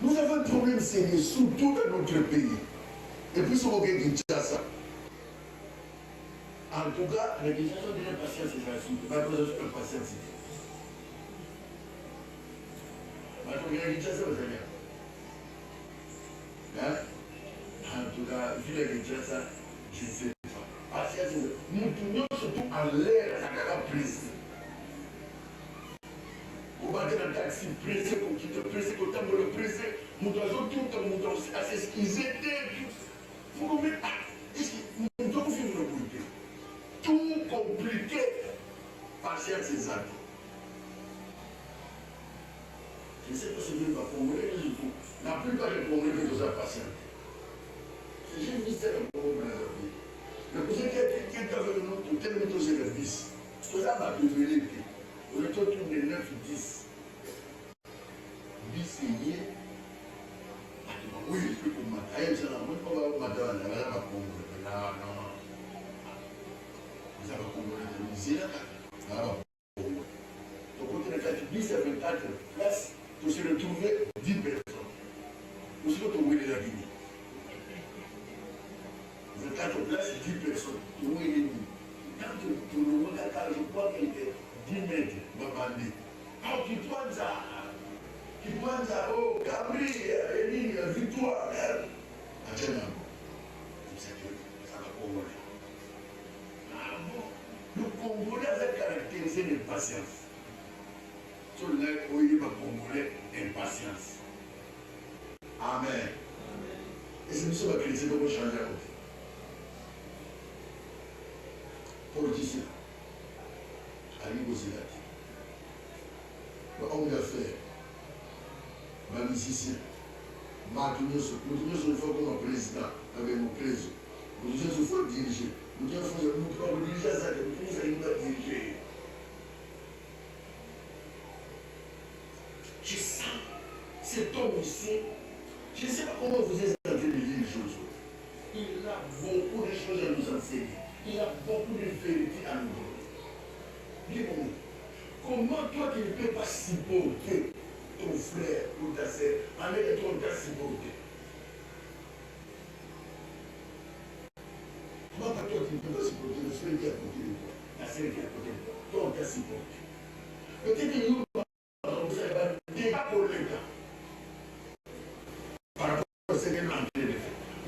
Nous avons un problème sérieux, surtout dans notre pays. Et puis, sur le Kinshasa. En tout cas, la question de la patience, c'est ça. C'est pas besoin de patience. En tout cas, vu la Kinshasa, je ne sais pas. Patience, nous tournons surtout en l'air à la prise. Vous battez dans le taxi, pressé, pour qu'il te presse, pour t'en le presser, nous devons tout le monde à s'excuser. Vous comprenez? Nous devons faire une politique. Tout compliqué. Patience, c'est ça. Je ne sais pas si vous va congolais, mais la plupart des congolais sont patients. C'est juste mystère de Congo dans la vie. Le président qui est avec nous, tout tel monde c'est le 10. Tout ça m'a révélé que on est autour de 9 ou 10. 10 c'est lié. Oui, je peux pour moi. Aïe, c'est là, moi, je ne peux pas madame, là, là, là, non. Vous avez congolais de misère, là, donc, quand on est 10 à 24 places, pour se retrouver 10 personnes. Vous se retrouvez de la Guinée. 24 places, 10 personnes. Tout le monde est demi. Quand tout le monde a je crois qu'il était 10 mètres, Babandi. Ah, tu prends ça, oh, Cabri, Elie, Victoire, Attends, ça va Congolais. Ah bon, le Congolais avait caractérisé l'impatience. Sur le lac, oui, il va Congolais, impatience. Amen. Et c'est nous qui chrétiens qui vont changer la vie. Politicien, Ali Bozilati, l'homme d'affaires, le musicien, Martinez, il faut comme un président avec mon président. Nous disons qu'il faut diriger. Nous disons qu'il faut diriger ça, nous devons diriger. Je sens cet homme ici, je ne sais pas comment vous êtes en train de lire les choses. Il a beaucoup de choses à nous enseigner. Il a beaucoup de vérités à nous donner. Dis-moi, comment toi tu ne peux pas supporter ton frère ou ta sœur en étant ton supporter? Comment toi tu ne peux pas supporter le frère qui est à côté de toi, la sœur qui est à côté de toi? Toi on t'a supporté. Peut-être que nous, vous avez des pas pour l'État par rapport à ce que nous avons fait.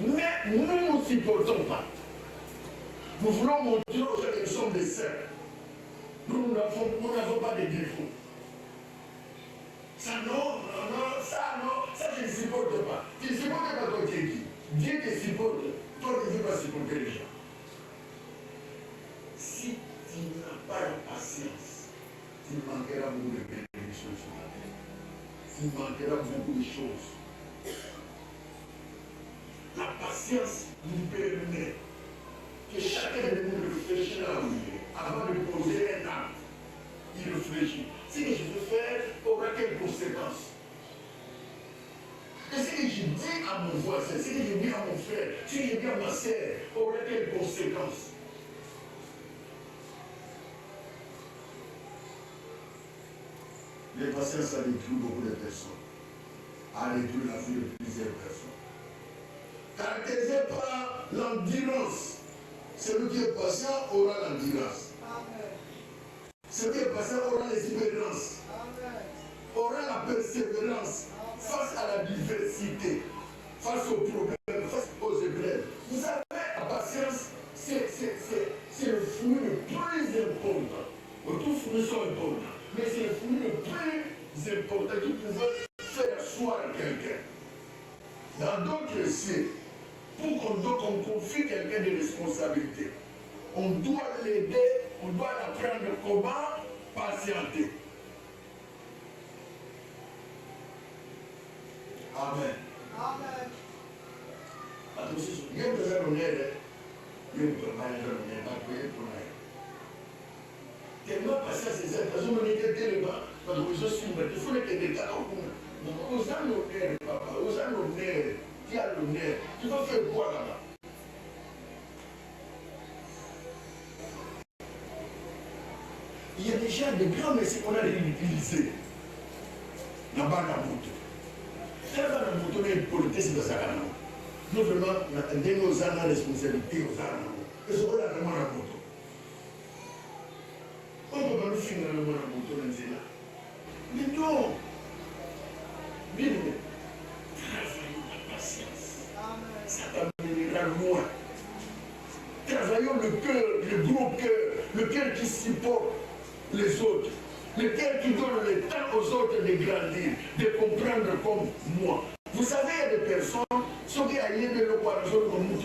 Mais nous ne nous supportons pas. Nous voulons montrer aux gens que nous sommes des sœurs. Nous n'avons pas de défauts. Ça non, ça je ne supporte pas. Tu ne supportes pas toi qui es qui? Dieu te supporte. Toi tu ne veux pas supporter les gens. Si tu n'as pas la patience, tu manqueras beaucoup de bénédictions sur la terre. Tu manqueras beaucoup de choses. La patience nous permet que chacun de nous réfléchisse à lui avant de poser un acte. Il réfléchit. Ce que je veux faire aura quelles conséquences? Et ce que je dis à mon voisin, ce que je dis à mon frère, ce que je dis à ma sœur, aura quelles conséquences? L'impatience a détruit beaucoup de personnes. A détruit la vie de plusieurs personnes. Caractérisé par l'endurance. Celui qui est patient aura l'endurance. Celui qui est patient aura l'espérance. Aura la persévérance face à la diversité, face aux problèmes, face aux épreuves. Vous savez, la patience, c'est le fruit le plus important. Tous fruits sont importants, mais c'est le fruit le plus important qui pouvait faire asseoir quelqu'un. Dans d'autres cieux, pour qu'on confie quelqu'un de responsabilité, on doit l'aider, on doit apprendre comment patienter. Amen. Amen. Attention, il y a des gens qui il y a des gens tellement passé à ces personnes, on était tellement, parce que je suis, il faut que des gars, aux honneurs, papa, aux honneurs, qui a l'honneur, tu vas faire quoi là-bas? Il y a déjà des grands messieurs qu'on a utilisés là-bas dans la moto. Quand on a la moto, on est politique, c'est de ça. Nous vraiment, on a nos ans de responsabilité aux armes. Et ce qu'on a vraiment la moto. On ne peut pas nous finir la moto, là. Mais non! Bien aimé, travaillons la patience. Ça t'amènera loin. Travaillons le cœur, le gros cœur, le cœur qui supporte les autres, le cœur qui donne le temps aux autres de grandir, de comprendre comme moi. Vous savez, il y a des personnes, ceux qui ont le courage, nous savons que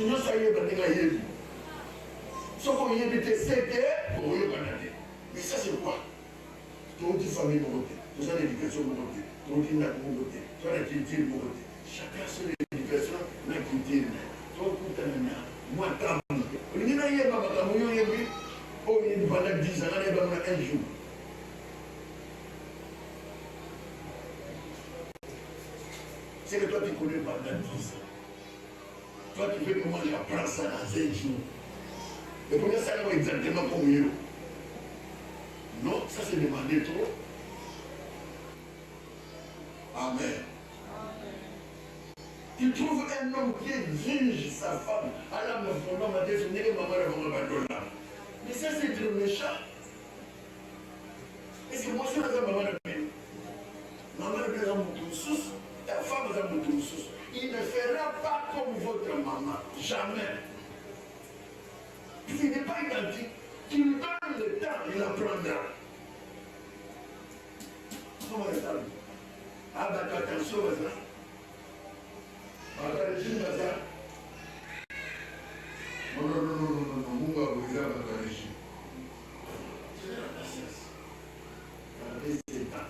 ceux qui ont été séqués, mais ça c'est quoi? Ton petit famille mon côté, ton éducation mon côté, ton petit nac mon côté, ton culture mon côté. Chacun son éducation, la culture. Ton coup moi tant. Il y a un maman qui a eu, oh il y a pendant 10 ans, il y a un jour. C'est que toi tu connais pendant 10 ans. Toi tu veux comment j'apprends ça dans un jour. Et pour ça, c'est exactement comme eux. Non, ça c'est demander trop. Amen. Tu trouves un homme qui exige sa femme à la main pour l'homme à définir maman de maman. Mais ça c'est trop méchant. Et c'est moi qui suis maman de paix. Maman de paix dans sous, ta femme dans mon sous. Il ne fera pas comme votre maman. Jamais. Il n'est pas identique. Tu lui donnes le temps, il apprendra. Comment est-ce que ah, bah, attention, ça. Ah, t'as régime, ça. Non, on va vous dire, t'as régime. C'est la patience. C'est le temps.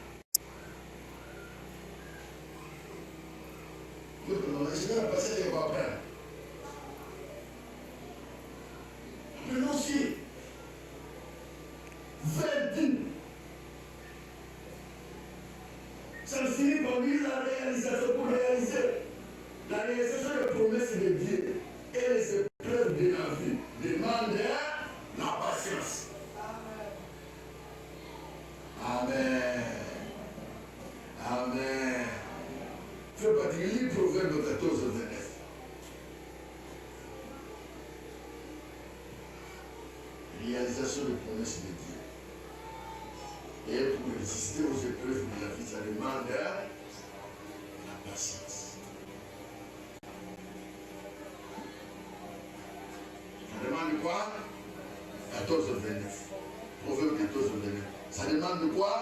C'est la patience, il va apprendre. Renoncier. Verdict. Ça finit par lui la réalisation pour réaliser. La réalisation des promesses de Dieu et les épreuves de la vie demandent la patience. Amen. Amen. Fais partie du Proverbe 14, 29. Réalisation des promesses de Dieu. Et pour résister aux épreuves de la vie, ça demande la patience. Ça demande quoi? 14, 29. Proverbe 14, 29. Ça demande quoi?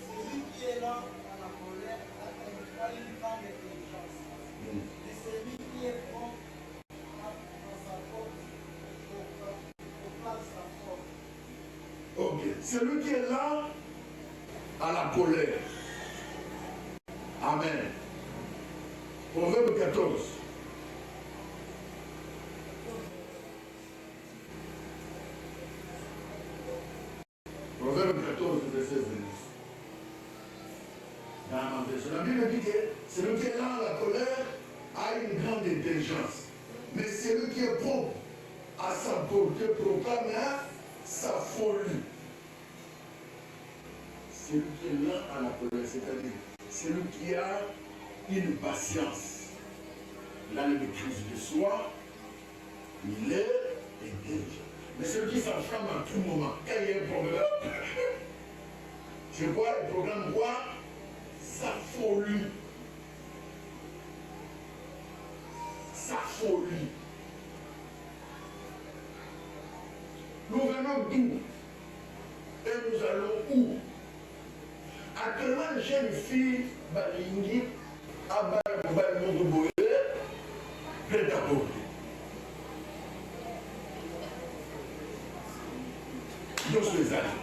Celui qui est là à la colère a une grande intelligence. Et celui qui est prompt dans sa force, au plan de sa force. Ok. Celui qui est là à la colère. Amen. Proverbe 14. Proverbe 14, verset 29. Dans ma version, la Bible dit que celui qui est là à la colère a une grande intelligence. Mais celui qui est prompt à sa portée proclame sa folie. celui qui est lent à la colère, c'est-à-dire celui qui a une patience, la maîtrise de soi, il est intelligent. Mais celui qui s'enflamme à tout moment, quand il y a un problème, c'est quoi le programme quoi? Sa folie. Sa folie. Nous venons d'où? Et nous allons où? Actuellement, j'ai une fille, Balingi, à Balingi, prête à porter. Nous sommes les amis.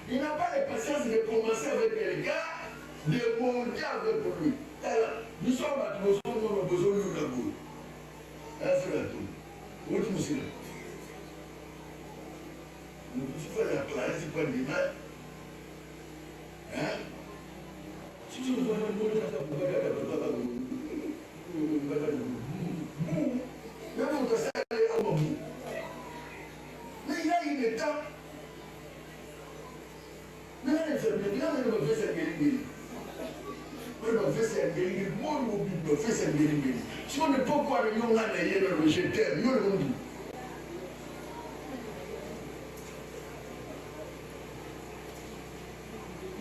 Il n'a pas la patience de commencer avec les gars, de monter avec lui. Nous sommes à tous, nous avons besoin de nous. C'est la tour. Où est-ce que vous êtes? Nous pouvons faire la place, c'est pas du mal. Hein? Si tu veux faire un bon mais il y a eu des temps. Mais là, il me fait cette guérille. Il me fait cette guérille. Moi, il me fait cette guérille. Si on ne peut pas le nom, je t'aime. Nous le dit.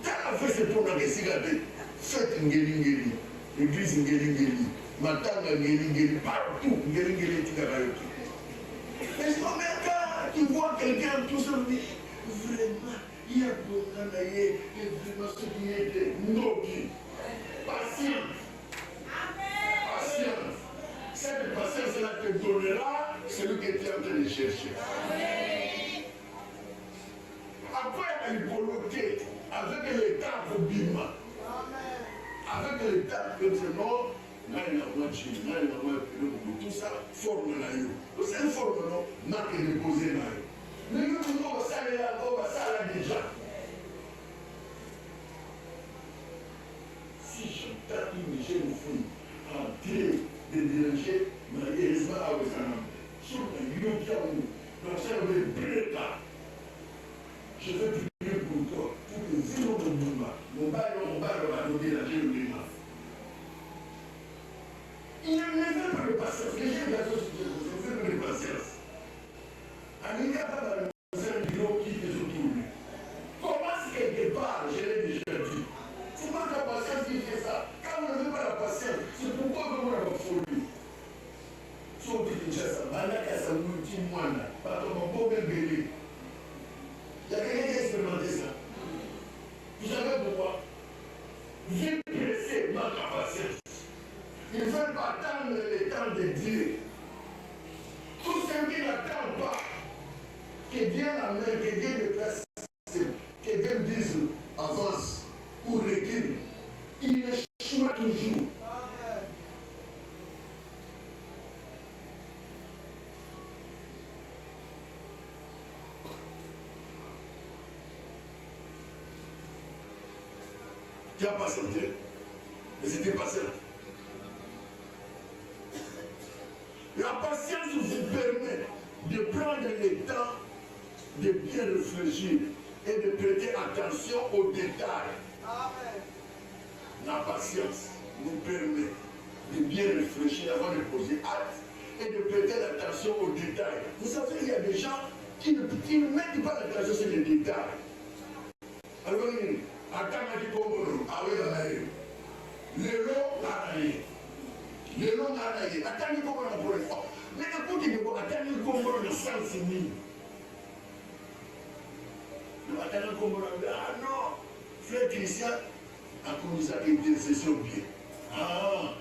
Quand on fait ce programme de cigarettes, faites une guérille. L'église une guérille. Matanga une guérille. Partout, une guérille. Mais quand tu vois quelqu'un tout seul, vraiment, il y a beaucoup vraiment ce qui était noble. Patience. Patience. Cette patience-là te donnera celui que tu es en train de chercher. Après la volonté, avec l'état pour Bima, avec l'état que c'est mort, là il a moitié, là il a moitié, tout ça, forme là. C'est une forme, non? Marque déposée là. Mais nous, on va s'arrêter déjà. Si je tape une jeune fille en train de déranger, malheureusement, à Ouessana, sur le lieu qui a où, donc ça veut brûler là. Je veux prier pour toi, pour que zéro de mon bail va nous déranger le climat. Il ne veut pas de patience. Les gens, il y a tous ne veulent pas de patience. Il n'y a pas de bureau qui te tourne. Commence quelque part, je l'ai déjà dit. C'est pas la patience qui fait ça. Quand on ne veut pas la patience, c'est pourquoi on a la folie. Sauf que tu sais ça, malaka ça nous dit moi là, pas comme un beau bébé. Il y a quelqu'un qui a expérimenté ça. Vous savez pourquoi? Vie pressée manque la patience. Ils ne veulent pas attendre le temps de Dieu. Tout ce qui n'attend pas que Dieu l'amène, que Dieu le place, que Dieu dise avance ou recule, il échoue toujours. Tu as patienté, mais c'était patient. La patience vous permet de prendre le temps de bien réfléchir et de prêter attention aux détails. Amen. La patience nous permet de bien réfléchir avant de poser acte et de prêter l'attention aux détails. Vous savez, il y a des gens qui ne mettent pas l'attention sur les détails. Alors, attends, tu comprends. Ah oui, le long a allé. Le long a allé. Attends, tu comprends pour le fond. Mais écoutez, attends, tu comprends le sens ni. Attends, tu comprends. Ah non, frère Christian a connu ça intercession bien. Ah,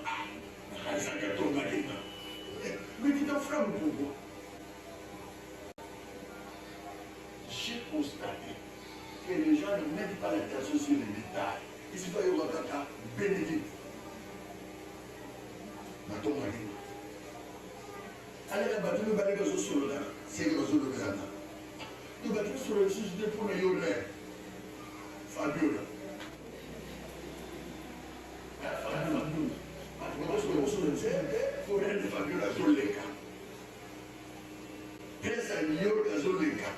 ça a tombé maintenant. Mais tu t'en frappes pourquoi? J'ai constaté que les gens ne mettent pas l'attention sur les détails. Ici, il y a un bénéfice. Maton Marine. Allez, là-bas, tu me balais dans sur le là. C'est le réseau de Ghana. Tu vas sur le sujet de pour les yolets. Fabiola. Fabiola. Fabiola. Fabiola. Zoleka. Pesa New York Zoleka.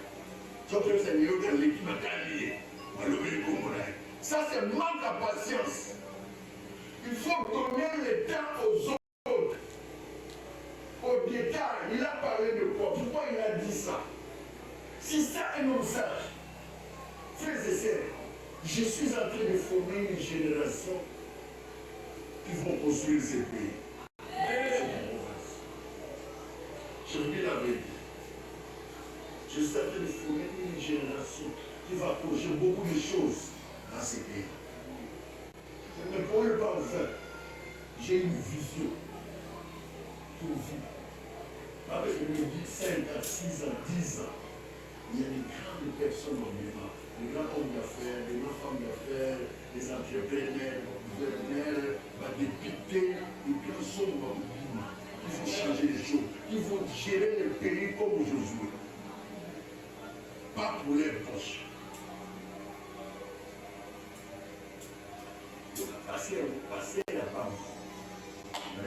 So pesa New York Lake Matali. Ça, c'est manque à patience. Il faut donner le temps aux autres. Au départ, il a parlé de quoi? Pourquoi il a dit ça? Si ça est un sage, frères et sœurs, je suis en train de former une génération qui vont construire ce pays. Je vous dis la vérité. Je suis en train de former une génération qui va projeter beaucoup de choses dans ce pays. Je ne pourrais pas en faire. J'ai une vision pour vous. Avec je me dis 5 à 6 ans, 10 ans, il y a des grandes personnes au moment. Les grands hommes d'affaires, les grandes femmes d'affaires, les entrepreneurs, les gouverneurs, les députés, les grands hommes qui vont changer les choses, qui vont gérer le pays comme Josué. Pas pour les poches. Passer la femme.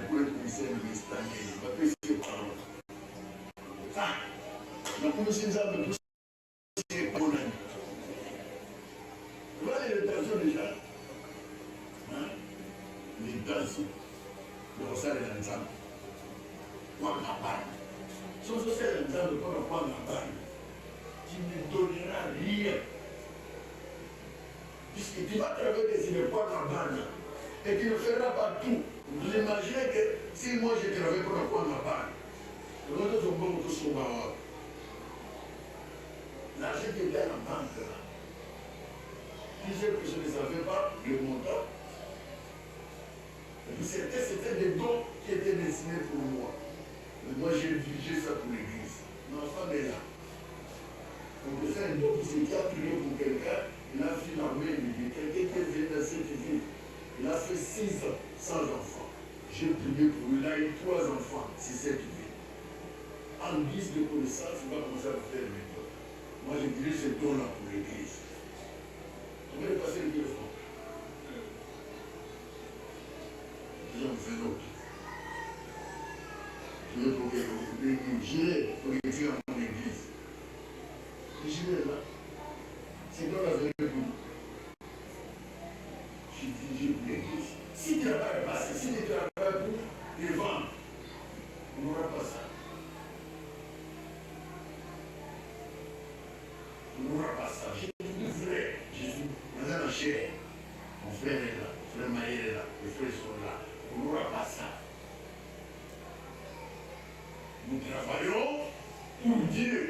Pour le commissaire ministériel, il va payer ses parents. Ah, la commission des armes de tous ces bonnes années. Vous voyez les tensions déjà? Hein? Les tensions. Le ressort est ensemble. Quoi la balle? Si on se sert ensemble pour prendre la balle, tu ne donneras rien. Puisque tu vas travailler des îles pour la balle et tu ne feras pas tout. Vous imaginez que si moi je travaille pour prendre la balle, les autres sont bons tous sur ma. L'argent qui était à la banque là, plusieurs personnes ne savaient pas le montant. Et puis c'était des dons qui étaient destinés pour moi. Mais moi j'ai dirigé ça pour l'église. L'enfant est là. On peut faire un don pour ce qui a prié pour quelqu'un. Il a fait l'armée, quelqu'un qui vient dans cette ville. Il a fait 6 ans sans enfant. J'ai prié pour lui. Il a eu 3 enfants, c'est cette vie. En guise de connaissance, il va commencer à faire mes dons. Moi, j'ai dirigé ce don-là pour l'église. On va passer le téléphone. J'en fais l'autre. Je vais pour que j'irai pour les dieux à mon église. Et j'irai là. C'est dans la vérité pour nous. Je dirige pour l'église. Si tu n'as pas passé, si tu n'as pas pour les vendre, on n'aura pas ça. On n'aura pas ça. J'ai dit vrai. Jésus, dans la chair. Mon frère est là, mon frère Maïr est là, les frères sont là. On n'aura pas ça. Nous travaillons pour Dieu.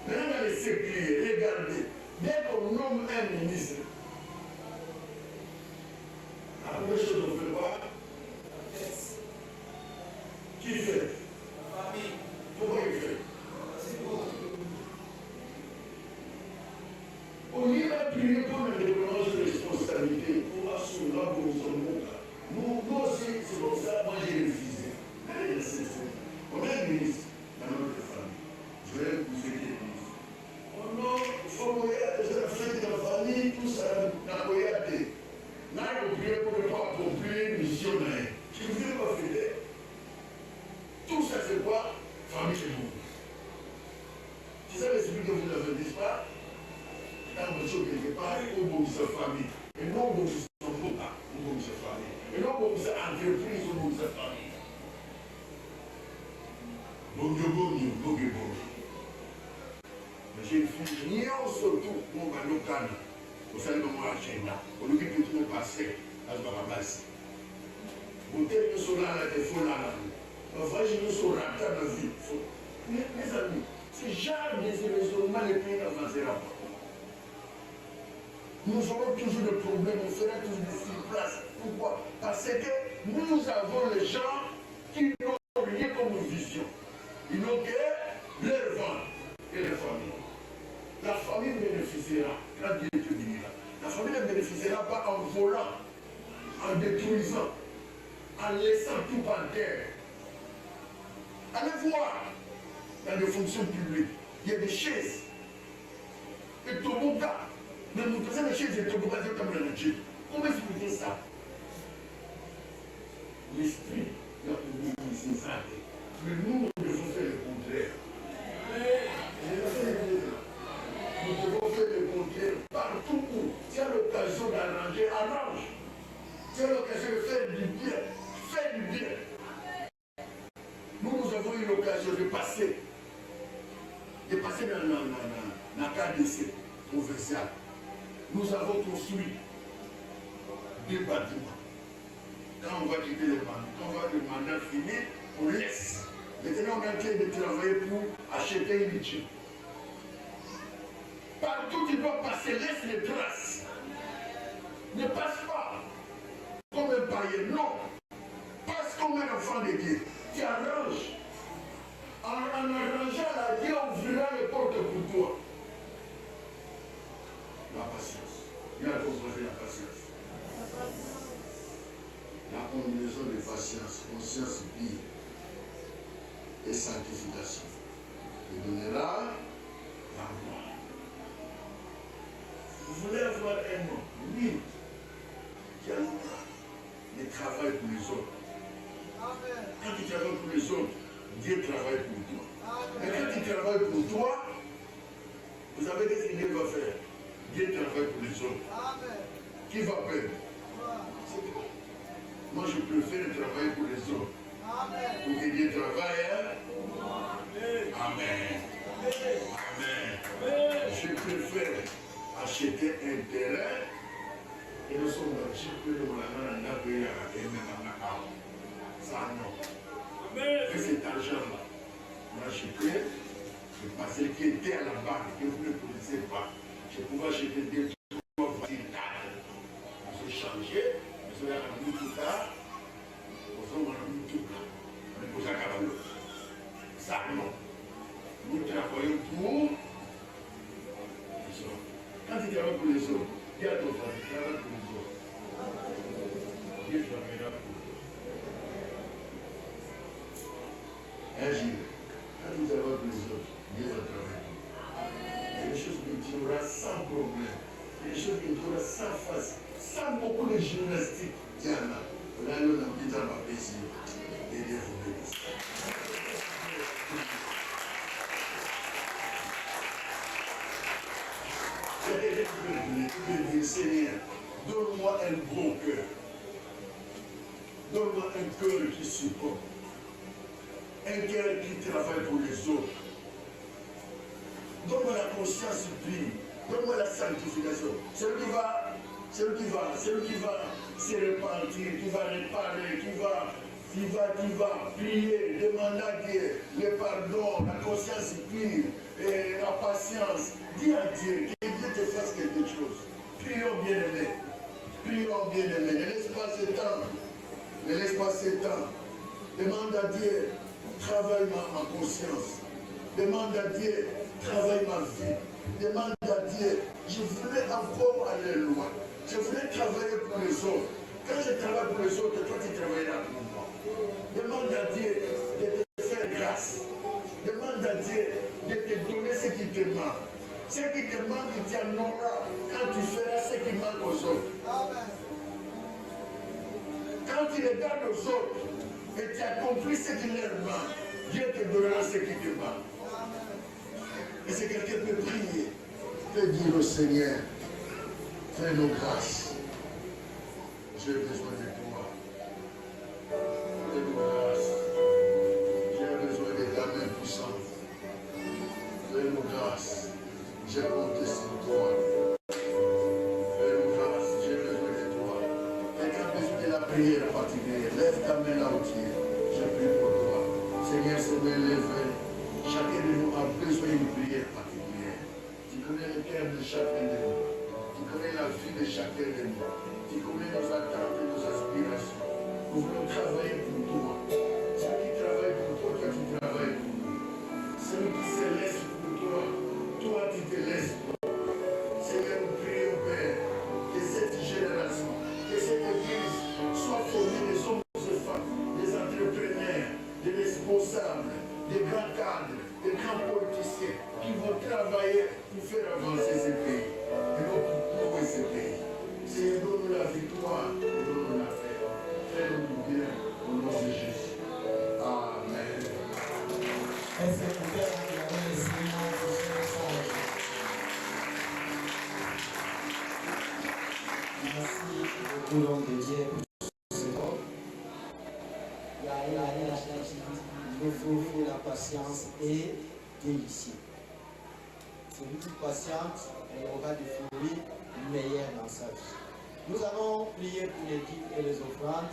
Maintenant, dans les sécurités, regardez, dès qu'on nomme un ministre, la première chose qu'on fait voir, qui fait? La famille. Pourquoi il fait? On y va prier pour une déclaration de responsabilité, pour assurer pour nous sommes là. Nous aussi, c'est comme ça, moi j'ai refusé. On a un ministre dans notre famille. Je vais vous aider. Oh non, il faut que la fête de la famille, tout ça, n'a pas été. N'a pas prié pour ne pas accomplir une mission. Je ne veux pas faire. Tout ça, c'est quoi? Famille chez vous. C'est ça l'esprit que vous avez dit pas? Quand vous êtes quelque part, au bout de sa famille. Et non au bout de son beau-père, au bout de sa famille. Et non au bout de sa entreprise, au bout de sa famille. Bonjour. Mais j'ai fini surtout pour ma locale. Vous savez comment agenda. On lui dit que tout le passé, à ce moment-là. Vous êtes le solar, il faut là. Enfin, je me suis raté dans la vie. Mes amis, c'est jamais des raisonnements les pays n'avancera pas. Nous aurons toujours des problèmes, on fera toujours des surplaces. Pourquoi? Parce que nous avons les gens qui n'ont rien comme vision. Ils n'ont que leur vent et leur famille. La famille bénéficiera quand Dieu te dira. La famille ne bénéficiera pas en volant, en détruisant, en laissant tout par terre. Allez voir dans les fonctions publiques, il y a des chaises. Et Toboka, mais nous faisons les chaises de Toboka, c'est comme le Dieu. Comment expliquer ça? L'esprit, c'est ça. Mais nous devons faire le contraire. Nous devons faire le contraire avons eu l'occasion de passer dans la KDC provinciale. Nous avons construit 2 bâtiments. Quand on va quitter le mandat fini, on laisse. Maintenant, on est en train de travailler pour acheter une Jeep. Partout tu dois passer, laisse les traces. Ne passe pas comme un païen, non. Passe comme un enfant de Dieu. Tu arranges. En arrangeant la Dieu ouvrira les portes pour toi. La patience. Il y a composé la patience. La combinaison de patience, conscience pure et sanctification. Il donnera la gloire. Vous voulez avoir un homme libre qui a le travail pour les autres. Amen. Quand tu travailles pour les autres, Dieu travaille pour toi. Amen. Mais quand il travaille pour toi, vous savez qu'est-ce qu'il va faire? Dieu travaille pour les autres. Amen. Qui va perdre? C'est toi. Moi, je préfère travailler pour les autres. Amen. Pour que Dieu travaille. Amen. Amen. Je préfère acheter un terrain et nous sommes dans le ça non. Et cet argent-là, on a acheté, je passais qui était à la banque, que vous ne connaissez pas. Je pouvais acheter 2, 3 voitures, 4. On s'est changé, on s'est rendu tout tard, on s'est rendu tout tard. On est posé à Caballo. Ça non. Nous travaillons pour les autres. Quand tu travailles pour les autres, dis à ton frère, tu travailles pour les autres. Dieu travaillera pour toi. Un jour, quand tu travailles pour les autres, Dieu va travailler pour toi. Il y a des choses que tu auras sans problème. Il y a des choses que tu auras sans face, sans beaucoup de gymnastique. Tiens là, là, on a mis dans ma plaisir. Et Dieu vous bénisse. Seigneur, donne-moi un bon cœur. Donne-moi un cœur qui supporte. Un cœur qui travaille pour les autres. Donne-moi la conscience pure. Donne-moi la sanctification. Celui qui va se repentir, qui va réparer, qui va prier, demander à Dieu le pardon, la conscience pure, et la patience. Dis à Dieu que Dieu te fasse quelque chose. Prions bien-aimés. Prions bien-aimés. Ne laisse pas ce temps. Ne laisse pas ce temps. Demande à Dieu, travaille ma conscience. Demande à Dieu, travaille ma vie. Demande à Dieu, je voulais encore aller loin. Je voulais travailler pour les autres. Quand je travaille pour les autres, toi tu travailleras pour moi. Demande à Dieu de te faire grâce. Demande à Dieu de te donner ce qui te manque. Ce qui te manque, tu en auras quand tu feras ce qui manque aux autres. Amen. Quand tu regardes aux autres et tu accomplis ce qui leur manque, Dieu te donnera ce qui te manque. Et si quelqu'un peut prier, peut dire au Seigneur, fais-nous grâce. J'ai besoin de toi. Fais-nous grâce. J'ai besoin de ta main puissante. Fais-nous grâce. J'ai compté sur toi. Fais-nous grâce. J'ai besoin de toi. Quelqu'un a besoin de la prière particulière. Lève ta main là où tu es. Je prie pour toi. Seigneur, c'est de lever. Chacun de nous a besoin d'une prière particulière. Tu connais le cœur de chacun de nous. Tu connais la vie de chacun de nous. Tu connais nos attentes et nos aspirations. Nous voulons travailler pour toi. Celui qui travaille pour toi, toi tu travailles pour nous. Celui qui se laisse pour toi, toi tu te laisses pour toi. Seigneur, nous prions, Père, que cette génération, que cette église soit formée des hommes et femmes, des entrepreneurs, des responsables, des grands cadres, des grands politiciens qui vont travailler pour faire avancer ce pays. Et non pour trouver ce pays. Seigneur, donne-nous la victoire et donne-nous la paix. Fais-nous du bien au nom de Jésus. Amen. Est-ce que vous pouvez acclamer le Seigneur pour ce message? Merci beaucoup l'homme de Dieu pour ce temps. Il y a la Le fruit de la patience est délicieux. Celui qui patiente, il aura des fruits meilleurs dans sa vie. Nous allons prier pour les dîmes et les offrandes.